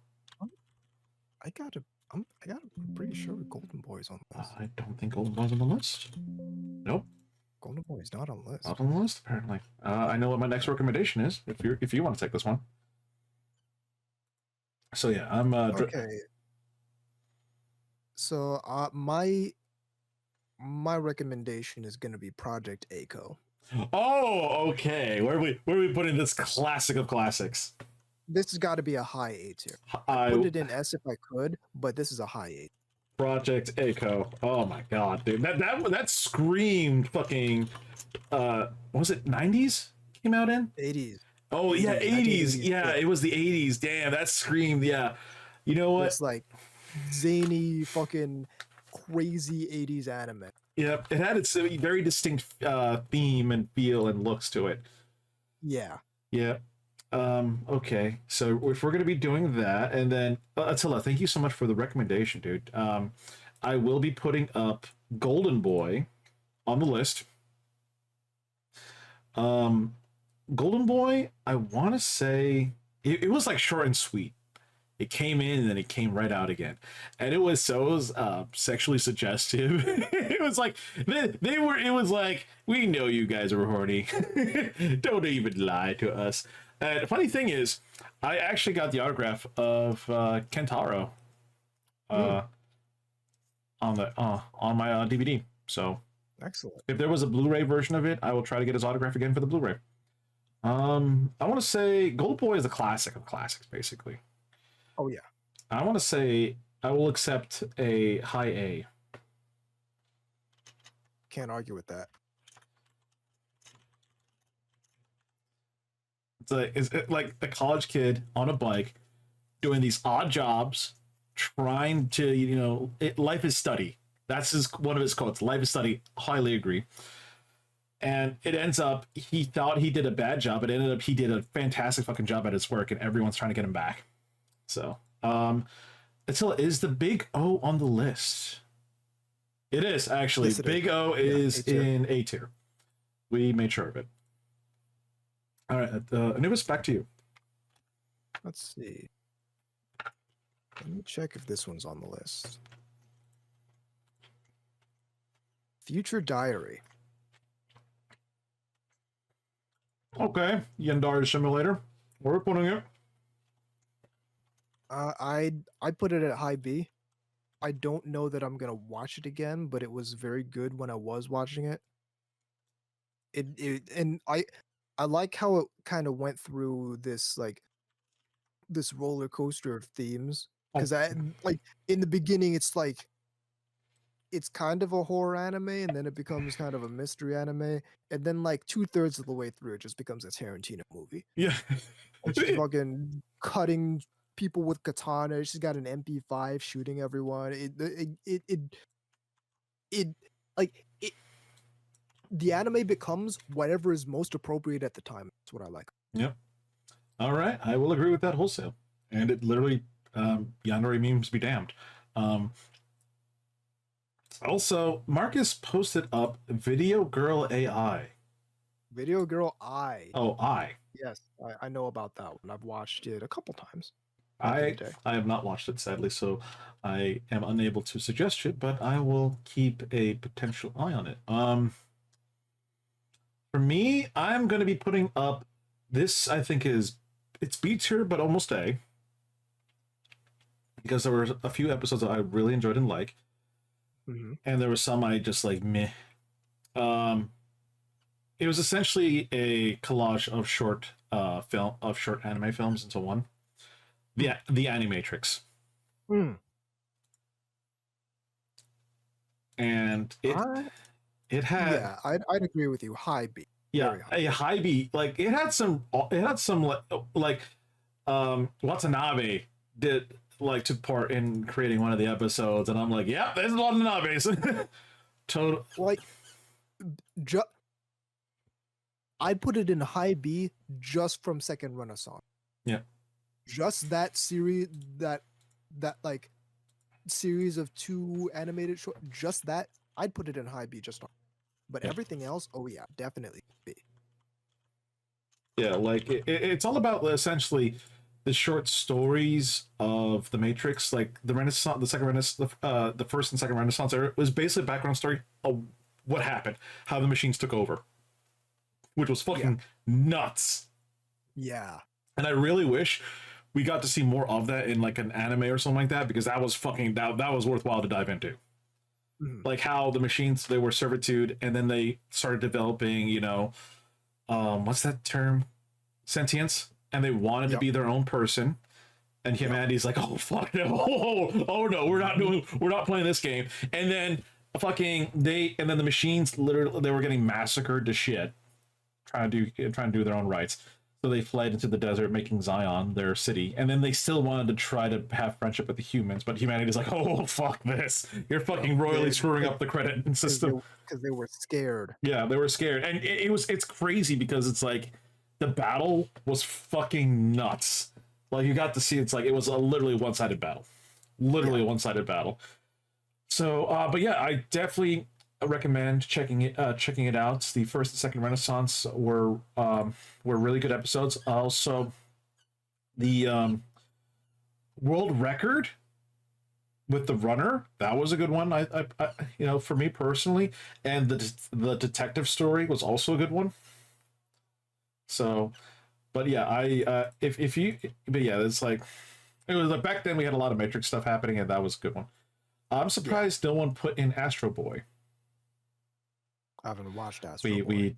I'm pretty sure Golden Boy is on the list. I don't think Golden Boy's on the list. Nope. Golden Boy is not on the list. Not on the list, apparently. I know what my next recommendation is. If you want to take this one. So yeah, I'm. Okay. So my recommendation is going to be Project Aiko. Oh, okay. Where are we putting this classic of classics? This has got to be a high A tier. I put it in S if I could, but this is a high A. Project Aiko. Oh my god, dude. That screamed fucking what was it, 90s? Came out in? 80s. Oh yeah, 80s. Yeah, it was the 80s. Damn, that screamed, yeah. You know what? It's like zany fucking crazy 80s anime. Yeah, it had its very distinct theme and feel and looks to it. Yeah. Yeah. Okay, so if we're gonna be doing that, and then Attila, thank you so much for the recommendation, dude. I will be putting up Golden Boy on the list. Golden Boy, I want to say it was like short and sweet. It came in and then it came right out again, and it was sexually suggestive. It was like they were. It was like, we know you guys are horny. Don't even lie to us. And the funny thing is, I actually got the autograph of Kentaro on my DVD. So excellent. If there was a Blu-ray version of it, I will try to get his autograph again for the Blu-ray. I want to say Gold Boy is a classic of classics, basically. Oh yeah. I want to say I will accept a high A. Can't argue with that. It's like a college kid on a bike doing these odd jobs, trying to, life is study. That's one of his quotes. Life is study. Highly agree. And it ends up, he thought he did a bad job. It ended up he did a fantastic fucking job at his work, and everyone's trying to get him back. So, Attila, is the Big O on the list? It is actually. Yes, it is. Big O Yeah, is A tier. in A tier. We made sure of it. All right, Anubis, back to you. Let's see. Let me check if this one's on the list. Future Diary. Okay, Yandar Simulator. We're putting it. I put it at high B. I don't know that I'm gonna watch it again, but it was very good when I was watching it. And I like how it kind of went through this like this roller coaster of themes because I like in the beginning it's kind of a horror anime and then it becomes kind of a mystery anime and then like 2/3 of the way through it just becomes a Tarantino movie. Yeah. And she's fucking cutting people with katana. She's got an MP5 shooting everyone. It like it. The anime becomes whatever is most appropriate at the time. That's what I like. Yep. All right, I will agree with that wholesale. And it literally, Yandere memes be damned. Also, Marcus posted up Video Girl AI. Video Girl I. Oh, I. Yes, I know about that one. I've watched it a couple times. I have not watched it, sadly, so I am unable to suggest it, but I will keep a potential eye on it. For me, I'm going to be putting up this. I think it's B tier, but almost A, because there were a few episodes that I really enjoyed and like, and there were some I just like meh. It was essentially a collage of short anime films into one. The Animatrix. And it had, yeah, I'd agree with you. High B. Yeah, high. a high B. Like it had some like Watanabe did like took part in creating one of the episodes, and I'm like, yeah, there's Watanabe's. Total. Like, I put it in high B just from Second Renaissance. Yeah. Just that series, that like series of 2 animated short, just that I'd put it in high B just on. But everything else, oh yeah, definitely B. Yeah, like it's all about essentially the short stories of the Matrix, like the Renaissance, the second Renaissance, the first and second Renaissance era was basically a background story of what happened, how the machines took over, which was fucking nuts. Yeah. And I really wish we got to see more of that in like an anime or something like that, because that was fucking that was worthwhile to dive into. Like how the machines, they were servitude, and then they started developing, what's that term? Sentience, and they wanted to be their own person. And humanity's like, oh fuck no, oh no, we're not playing this game. And then and then the machines literally, they were getting massacred to shit, trying to do their own rights. So they fled into the desert, making Zion their city. And then they still wanted to try to have friendship with the humans, but humanity's like, oh fuck this, you're fucking royally screwing up the credit system, because they were scared. Yeah, they were scared. And it's crazy because it's like the battle was fucking nuts. Like you got to see, it's like it was a literally one-sided battle. Literally a one-sided battle. So but yeah, I definitely recommend checking it out. The first and second Renaissance were really good episodes. Also, the world record with the runner, that was a good one. I for me personally, and the detective story was also a good one. So, but yeah, it's like, it was like back then we had a lot of Matrix stuff happening, and that was a good one. I'm surprised no one put in Astro Boy. I haven't watched Astro Boy.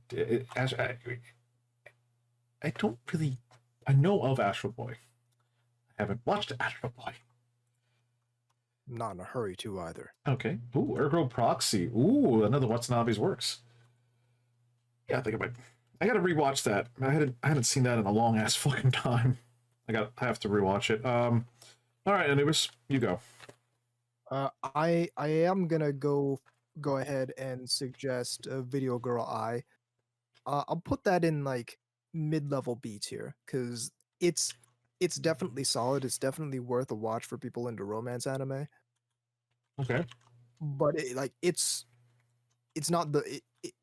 I don't really, I know of Astro Boy. I haven't watched Astro Boy. Not in a hurry to either. Okay. Ooh, Ergo Proxy. Ooh, another Watanabe's works. Yeah, I think I gotta rewatch that. I hadn't seen that in a long ass fucking time. I have to rewatch it. All right, Anubis, you go. I am gonna go ahead and suggest a Video Girl I. I'll put that in like mid-level B tier because it's It's definitely solid. It's definitely worth a watch for people into romance anime. Okay, But it's not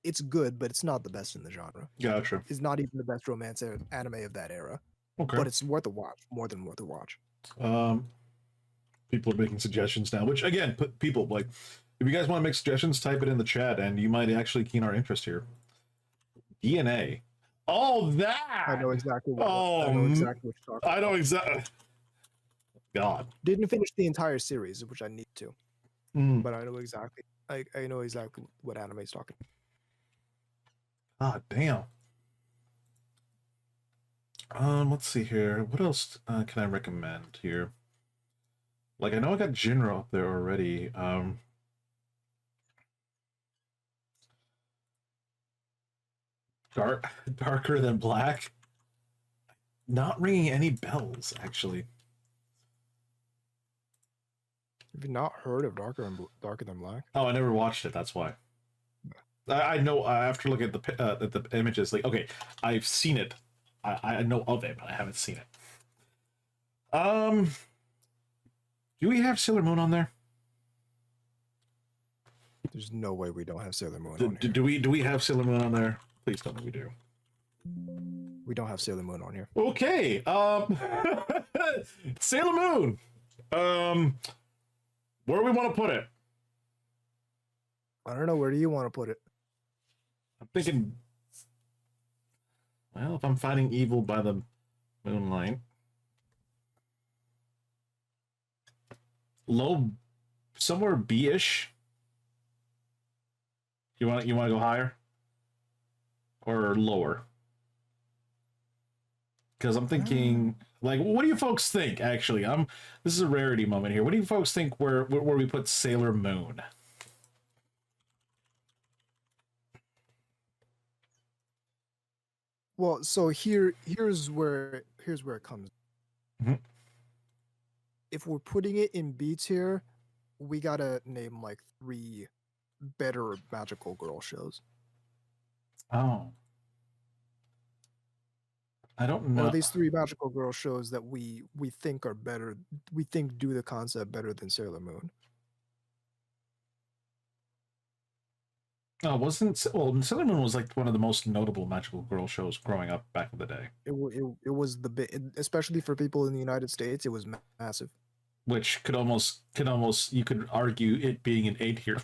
it's good, but it's not the best in the genre. gotcha. It's not even the best romance anime of that era. Okay. But it's worth a watch, more than worth a watch. People are making suggestions now, which again, people like, if you guys want to make suggestions, type it in the chat, and you might actually keen our interest here. DNA. Oh, that. I know exactly what Oh, I know exactly what you're talking I know about. exactly. God. Didn't finish the entire series, which I need to, Mm. but I know exactly. I know exactly what anime is talking. God damn. Let's see here. What else can I recommend here? Like, I know I got Jinro up there already. Darker than black. Not ringing any bells, actually. Have you not heard of Darker Than Black? Oh, I never watched it. That's why. I know. After looking at the images, like, okay, I've seen it. I know of it, but I haven't seen it. Do we have Sailor Moon on there? There's no way we don't have Sailor Moon Do, on here. do we have Sailor Moon on there? Please tell me we do. We don't have Sailor Moon on here. Okay. Sailor Moon. Where do we want to put it? I don't know. Where do you want to put it? I'm thinking. Well, if I'm fighting evil by the moonlight, low, somewhere B-ish. You want to go higher or lower? Because I'm thinking, like, what do you folks think? Actually, this is a rarity moment here. What do you folks think where we put Sailor Moon? Well, so here's where it comes. Mhm. If we're putting it in B tier, we gotta name like 3 better magical girl shows. Oh, I don't Or know. at least 3 magical girl shows that we think are better. We think do the concept better than Sailor Moon. Oh, Sailor Moon was like one of the most notable magical girl shows growing up back in the day. It was the bit, especially for people in the United States. It was massive. Which could almost you could argue it being an A tier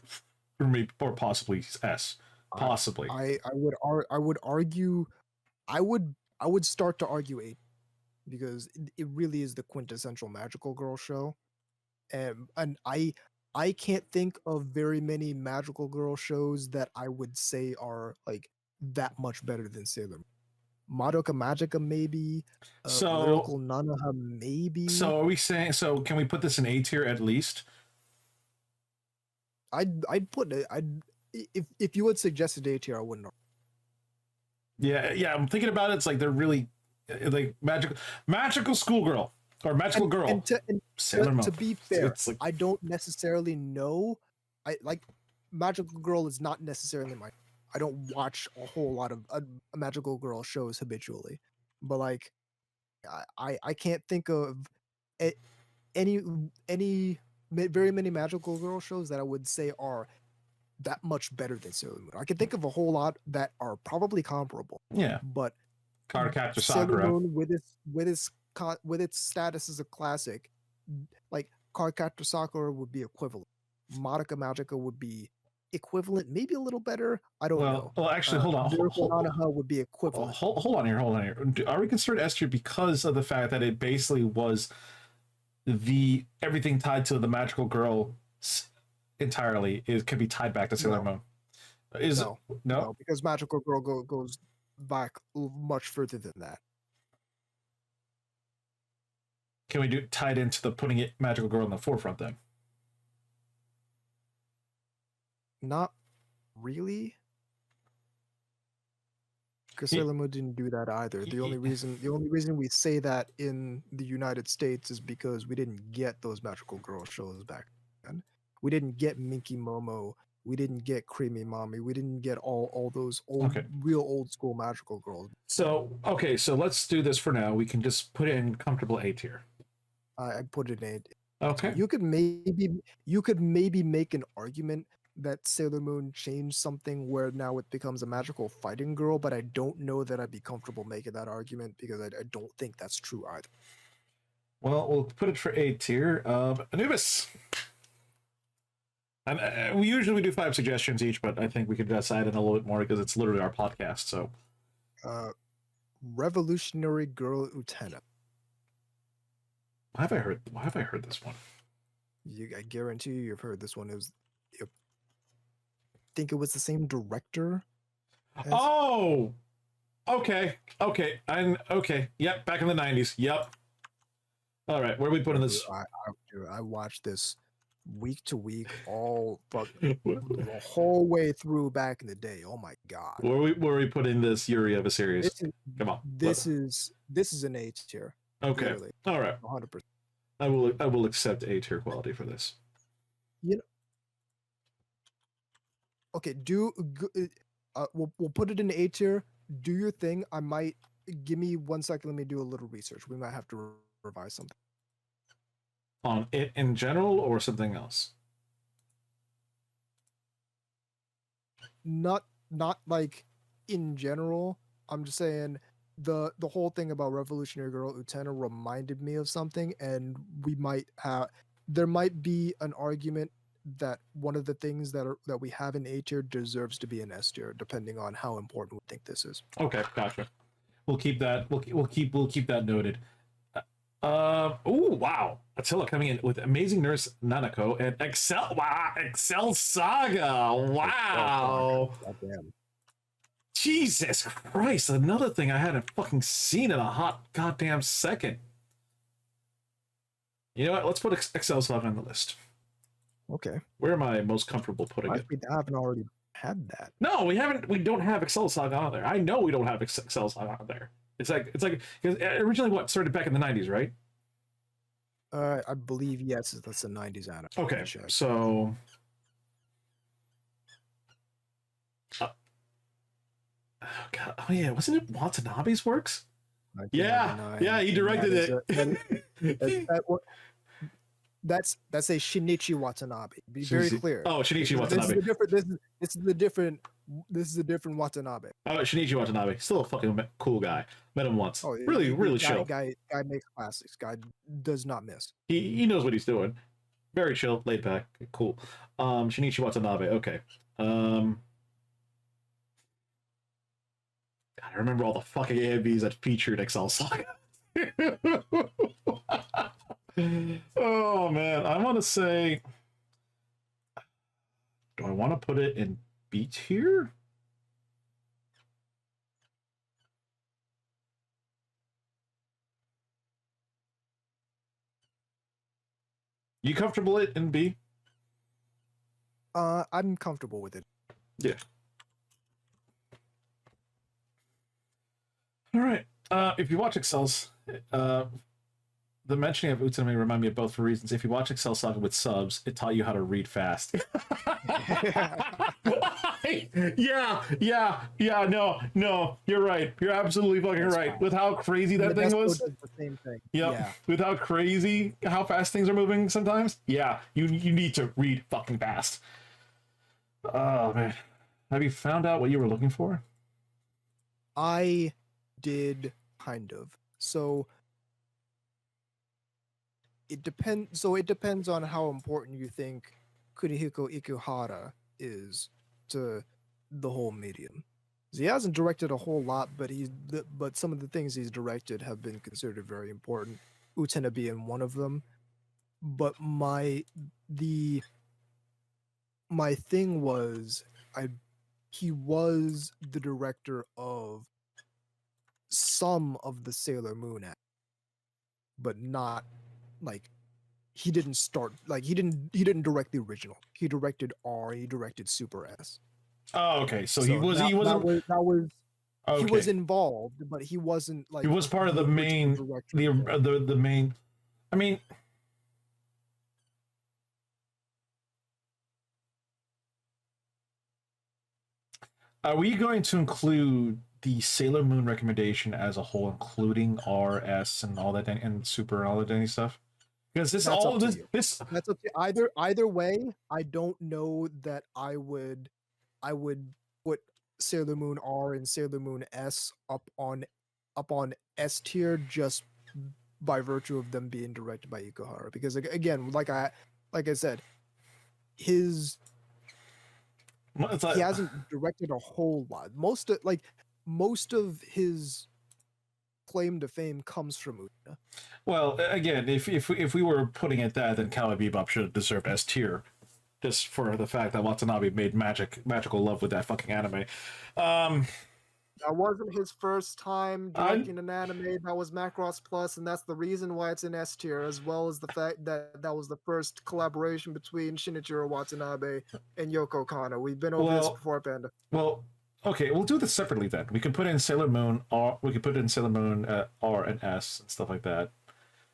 for me, or possibly S, possibly. I would argue, I would start to argue 8 because it really is the quintessential magical girl show, and I can't think of very many magical girl shows that I would say are like that much better than Sailor Moon. Madoka Magica maybe, Lyrical So Nanoha maybe. so are we saying, so can we put this in A tier at least? I'd put it. If you had suggested A tier, I wouldn't. Yeah, I'm thinking about it. It's like they're really like magical schoolgirl or magical girl. And Sailor Moon. to be fair, It's like, I don't necessarily know. I like Magical Girl is not necessarily my. I don't watch a whole lot of Magical Girl shows habitually, but like I can't think of any very many Magical Girl shows that I would say are that much better than Sailor Moon. I can think of a whole lot that are probably comparable. yeah, But Cardcaptor Sailor Sakura. Moon with its status as a classic, like Cardcaptor Sakura would be equivalent. Madoka Magica would be equivalent, maybe a little better. I don't know. Well, actually, hold on. Lyrical Nanoha would be equivalent. Hold on here. Are we considered S tier because of the fact that it basically was the everything tied to the magical girl entirely can be tied back to Sailor Moon? No, because Magical Girl goes back much further than that. Can we do tied into the putting it magical girl in the forefront then? Not really. Because Sailor Moon didn't do that either. The only reason we say that in the United States is because we didn't get those magical girl shows back then. We didn't get Minky Momo We didn't get Creamy Mommy. We didn't get all those Okay. real old school magical girls. So okay, so let's do this for now. We can just put it in comfortable A tier. I put it in. Okay. You could maybe make an argument that Sailor Moon changed something where now it becomes a magical fighting girl, but I don't know that I'd be comfortable making that argument because I don't think that's true either. Well, we'll put it for A tier. Anubis. And we usually do 5 suggestions each, but I think we could decide in a little bit more because it's literally our podcast. So, Revolutionary Girl Utena. why have I heard this one? I guarantee you, you've heard this one. I think it was the same director. Oh, okay. Yep, back in the 90s. Yep. All right, where are we putting this? I watched this week to week, the whole way through back in the day. Oh my god! Where are we putting this Yuri of a series? Come on. This is an A tier. Okay. Literally. All right. 100%. I will accept A tier quality for this. Okay. We'll put it in A tier. Do your thing. I might give me 1 second. Let me do a little research. We might have to revise something. On it in general or something else? Not like in general. I'm just saying the whole thing about Revolutionary Girl Utena reminded me of something, and there might be an argument that one of the things that we have in A tier deserves to be in S tier, depending on how important we think this is. Okay, gotcha. We'll keep that. We'll keep that noted. Oh wow, Attila coming in with Amazing Nurse Nanako and Excel Saga. Wow. Goddamn. Jesus Christ, another thing I hadn't fucking seen in a hot goddamn second. You know what? Let's put Excel Saga on the list. Okay. Where am I most comfortable putting it? We haven't already had that. No, we haven't. We don't have Excel Saga on there. I know we don't have Excel Saga on there. It's like because originally started back in the 90s, right? I believe yes. That's the 90s anime. Okay, so oh god, oh yeah, wasn't it Watanabe's works? Yeah, he directed it. That's a Shinichi Watanabe. Be very clear. Oh, Shinichi Watanabe. This is a different Watanabe. Oh, Shinichi Watanabe. Still a fucking cool guy. Met him once. Oh, really chill. Guy makes classics. Guy does not miss. He knows what he's doing. Very chill, laid back, cool. Shinichi Watanabe. Okay. God, I remember all the fucking AMVs that featured Excel Saga. Oh man, I want to say, do I want to put it in B tier? You comfortable it in B? I'm comfortable with it. Yeah. All right. If you watch Excel's, the mentioning of Utami remind me of both for reasons. If you watch Excel Saga with subs, it taught you how to read fast. No, you're right. You're absolutely fucking right. Fine. With how crazy that thing was. Does the same thing. Yep. Yeah. With how fast things are moving sometimes. Yeah, you need to read fucking fast. Oh man. Have you found out what you were looking for? I did kind of. So it depends on how important you think Kunihiko Ikuhara is to the whole medium. He hasn't directed a whole lot, but some of the things he's directed have been considered very important. Utena being one of them. But my thing was he was the director of some of the Sailor Moon act, but not like he didn't direct the original. He directed R, he directed Super S. Oh, okay. So he wasn't okay. He was involved, but he wasn't like he was part of the main the main. I mean, Are we going to include the Sailor Moon recommendation as a whole, including R, S, and all that, and Super and all that any stuff? Because this That's all up to this you. this That's up to either way. I don't know that I would put Sailor Moon R and Sailor Moon S up on S tier just by virtue of them being directed by Ikuhara. Because again, like I said, his it's he like, hasn't directed a whole lot. Most of his claim to fame comes from Utena. well, again, if we were putting it that, then Cowboy Bebop should have deserved S tier, just for the fact that Watanabe made magical love with that fucking anime. Um, That wasn't his first time I directing an anime. That was Macross Plus, and that's the reason why it's in S tier, as well as the fact that that was the first collaboration between Shinichiro Watanabe and Yoko Kanno. We've been over this well, before, Panda. well, okay, we'll do this separately then. We can put in Sailor Moon R. We could put in Sailor Moon R and S and stuff like that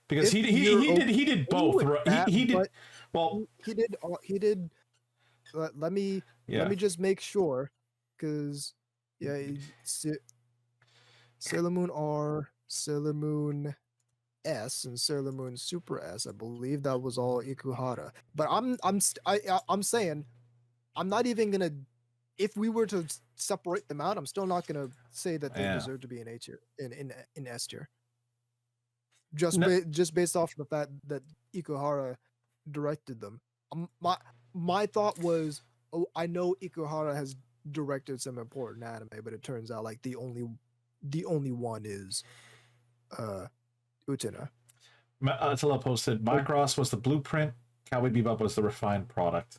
because If you're he did okay both. with Right? that, He did but well. he did. Let me Yeah. just make sure, because yeah, Sailor Moon R, Sailor Moon S, and Sailor Moon Super S. I believe that was all Ikuhara. But I'm saying I'm not even gonna. If we were to separate them out, I'm still not gonna say that they Yeah. deserve to be in A tier, in S tier. Just No, just based off the fact that Ikuhara directed them. My thought was, oh, I know Ikuhara has directed some important anime, but it turns out like the only one is Utena. Attila posted Macross was the blueprint. Cowboy Bebop was the refined product.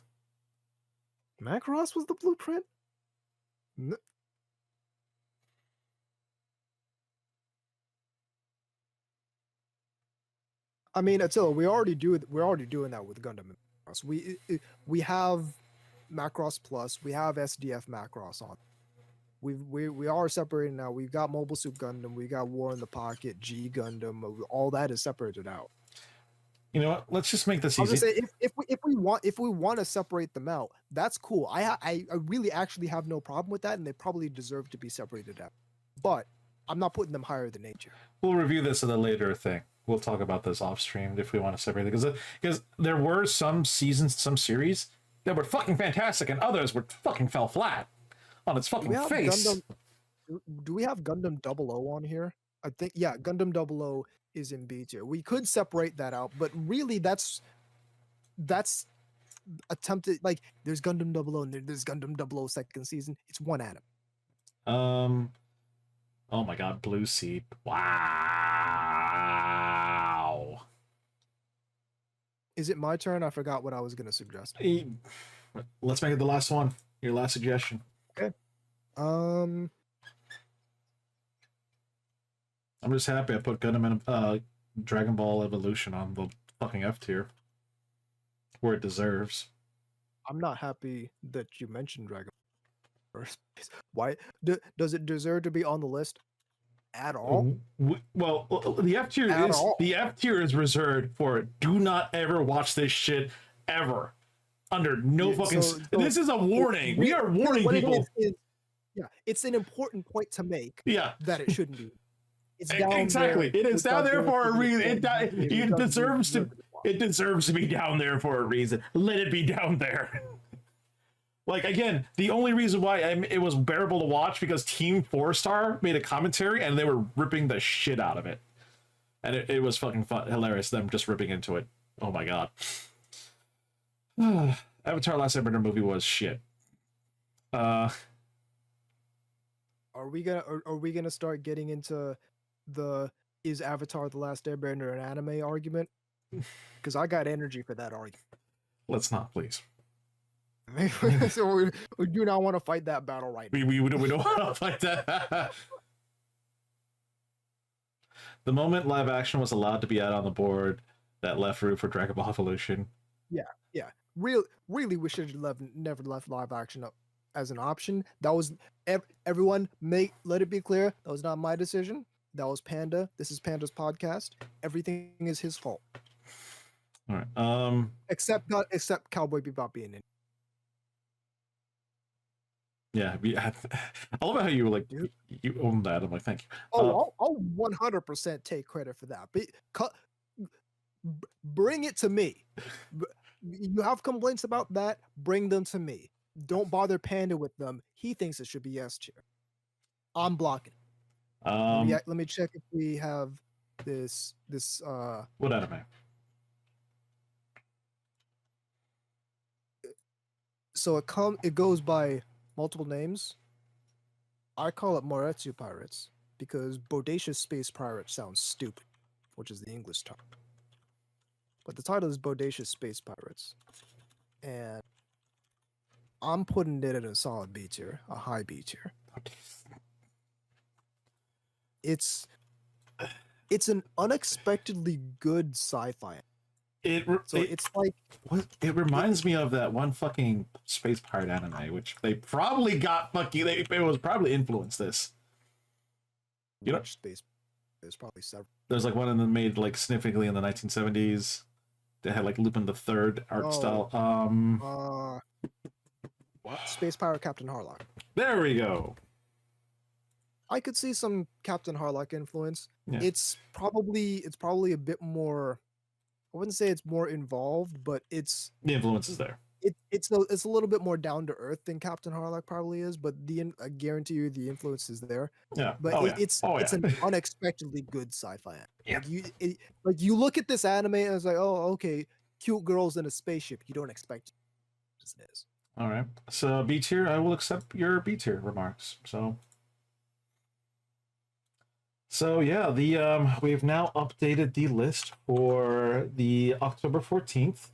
Macross was the blueprint. I mean, Attila, we're already doing that with Gundam and Macross. We have Macross Plus, we have SDF Macross on. We are separating now. We've got Mobile Suit Gundam, we got War in the Pocket, G Gundam. All that is separated out. You know what? Let's just make this I was easy. gonna say if we want to separate them out, that's cool. I really actually have no problem with that, and they probably deserve to be separated out. But I'm not putting them higher than nature. We'll review this in a later thing. We'll talk about this off stream if we want to separate it because there were some seasons, some series that were fucking fantastic, and others were fucking fell flat on its fucking face. Do we have Gundam 00 on here? I think yeah, Gundam 00 is in B tier. We could separate that out, but really that's attempted. Like there's Gundam 00 and there's Gundam 00 second season. It's one anime. Oh my god, Blue Seed. Wow. Is it my turn? I forgot what I was gonna suggest. Let's make it the last one. Your last suggestion. Okay. I'm just happy I put Gundam and Dragon Ball Evolution on the fucking F tier, where it deserves. I'm not happy that you mentioned Dragon Ball. Why does it deserve to be on the list at all? Well, the F tier is reserved for do not ever watch this shit ever. Under no fucking. This is a warning. We are warning people. Yeah, it's an important point to make. Yeah, that it shouldn't be. It's down exactly. There. It is down there for a reason. It deserves to. It deserves to be down there for a reason. Let it be down there. Like again, the only reason why it was bearable to watch because Team 4-Star made a commentary and they were ripping the shit out of it, and it was fucking fun, hilarious. Them just ripping into it. Oh my god. Avatar: Last Airbender movie was shit. Are we gonna start getting into the is Avatar: The Last Airbender an anime argument? Because I got energy for that argument. Let's not, please. So we do not want to fight that battle right now. We don't want to fight that. The moment live action was allowed to be out on the board, that left room for Dragon Ball Evolution. Yeah. Really, we should have never left live action up as an option. That was everyone. Let it be clear that was not my decision. That was Panda. This is Panda's podcast. Everything is his fault. All right. Except Cowboy Bebop being in. Yeah, I love how you were like Dude. you own that. I'm like, thank you. Oh, I'll 100% take credit for that. But bring it to me. B- You have complaints about that? Bring them to me. Don't bother Panda with them. He thinks it should be S tier. I'm blocking. Um, Let me check if we have this what anime? so it goes by multiple names. I call it Moretsu Pirates because Bodacious Space Pirates sounds stupid, which is the English term. But the title is Bodacious Space Pirates. And I'm putting it in a solid B tier, a high B tier. It's an unexpectedly good sci-fi. It's like it reminds me of that one fucking space pirate anime, which they probably got fucking. It was probably influenced this. You know, space. There's probably several. there's like one of them made like significantly in the 1970s. They had like Lupin the Third art style. What? Space Pirate Captain Harlock. There we go. I could see some Captain Harlock influence. Yeah. It's probably a bit more. I wouldn't say it's more involved, but the influence is there. It's a little bit more down to earth than Captain Harlock probably is, but I guarantee you the influence is there. Yeah, but it's an unexpectedly good sci-fi. Yeah, like you look at this anime and it's like, oh, okay, cute girls in a spaceship. You don't expect it as it is. All right, so B tier, I will accept your B tier remarks. So yeah, we've now updated the list for the October 14th.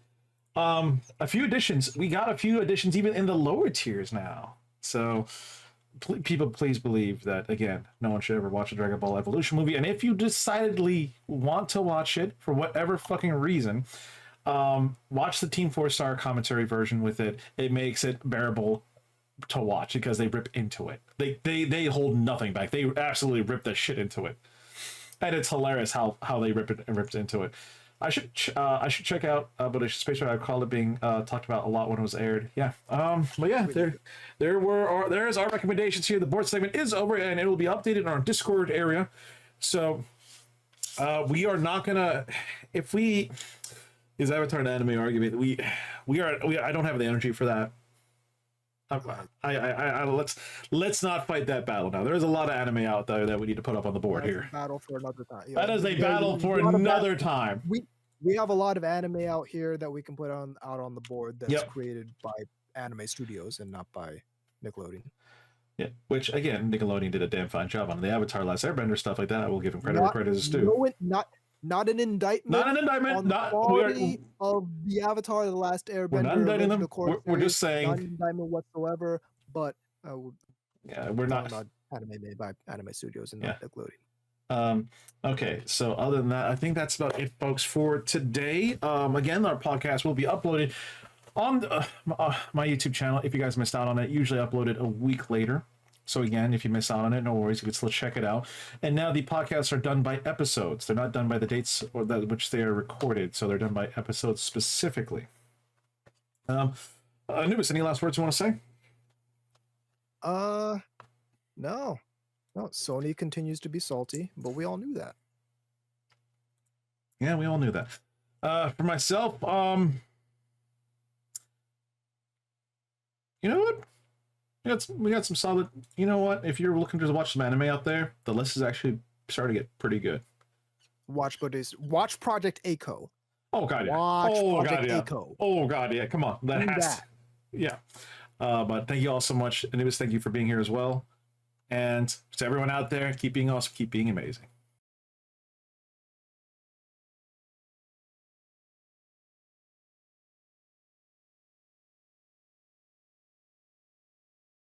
A few additions. We got a few additions even in the lower tiers now. So people, please believe that, again, no one should ever watch a Dragon Ball Evolution movie. And if you decidedly want to watch it for whatever fucking reason, watch the Team 4-Star commentary version with it. It makes it bearable to watch because they rip into it. They hold nothing back. They absolutely rip the shit into it. And it's hilarious how they ripped into it. I should check out but Space Pirate. I recall it being talked about a lot when it was aired. Yeah. But yeah, there's our recommendations here. The board segment is over and it will be updated in our Discord area. So we are not gonna if we is Avatar an anime argument, I don't have the energy for that. Let's not fight that battle now. There's a lot of anime out there that we need to put up on the board here. Battle for another time. That is a battle for another time. We have a lot of anime out here that we can put out on the board that's created by anime studios and not by Nickelodeon. Yeah, which again, Nickelodeon did a damn fine job on the Avatar Last Airbender stuff like that. I will give him credit where credit is due. Not an indictment. Not an indictment. On the quality of the Avatar: The Last Airbender. We're not indicting them. We're just saying. Not an indictment whatsoever. But we're not anime made by anime studios and not Nickelodeon. Okay, so other than that, I think that's about it, folks, for today. Again, our podcast will be uploaded on my YouTube channel. If you guys missed out on it, usually uploaded a week later. So again, if you miss out on it, no worries, you can still check it out. And now the podcasts are done by episodes. They're not done by the dates or which they are recorded. So they're done by episodes specifically. Anubis, any last words you want to say? No. Sony continues to be salty, but we all knew that. Yeah, we all knew that. For myself, you know what? We got some solid. You know what? If you're looking to watch some anime out there, the list is actually starting to get pretty good. Watch Project A-ko. Oh god, yeah. Project A-ko. Oh god, yeah. Come on, yeah. But thank you all so much, Anubis. Thank you for being here as well. And to everyone out there, keep being awesome, keep being amazing.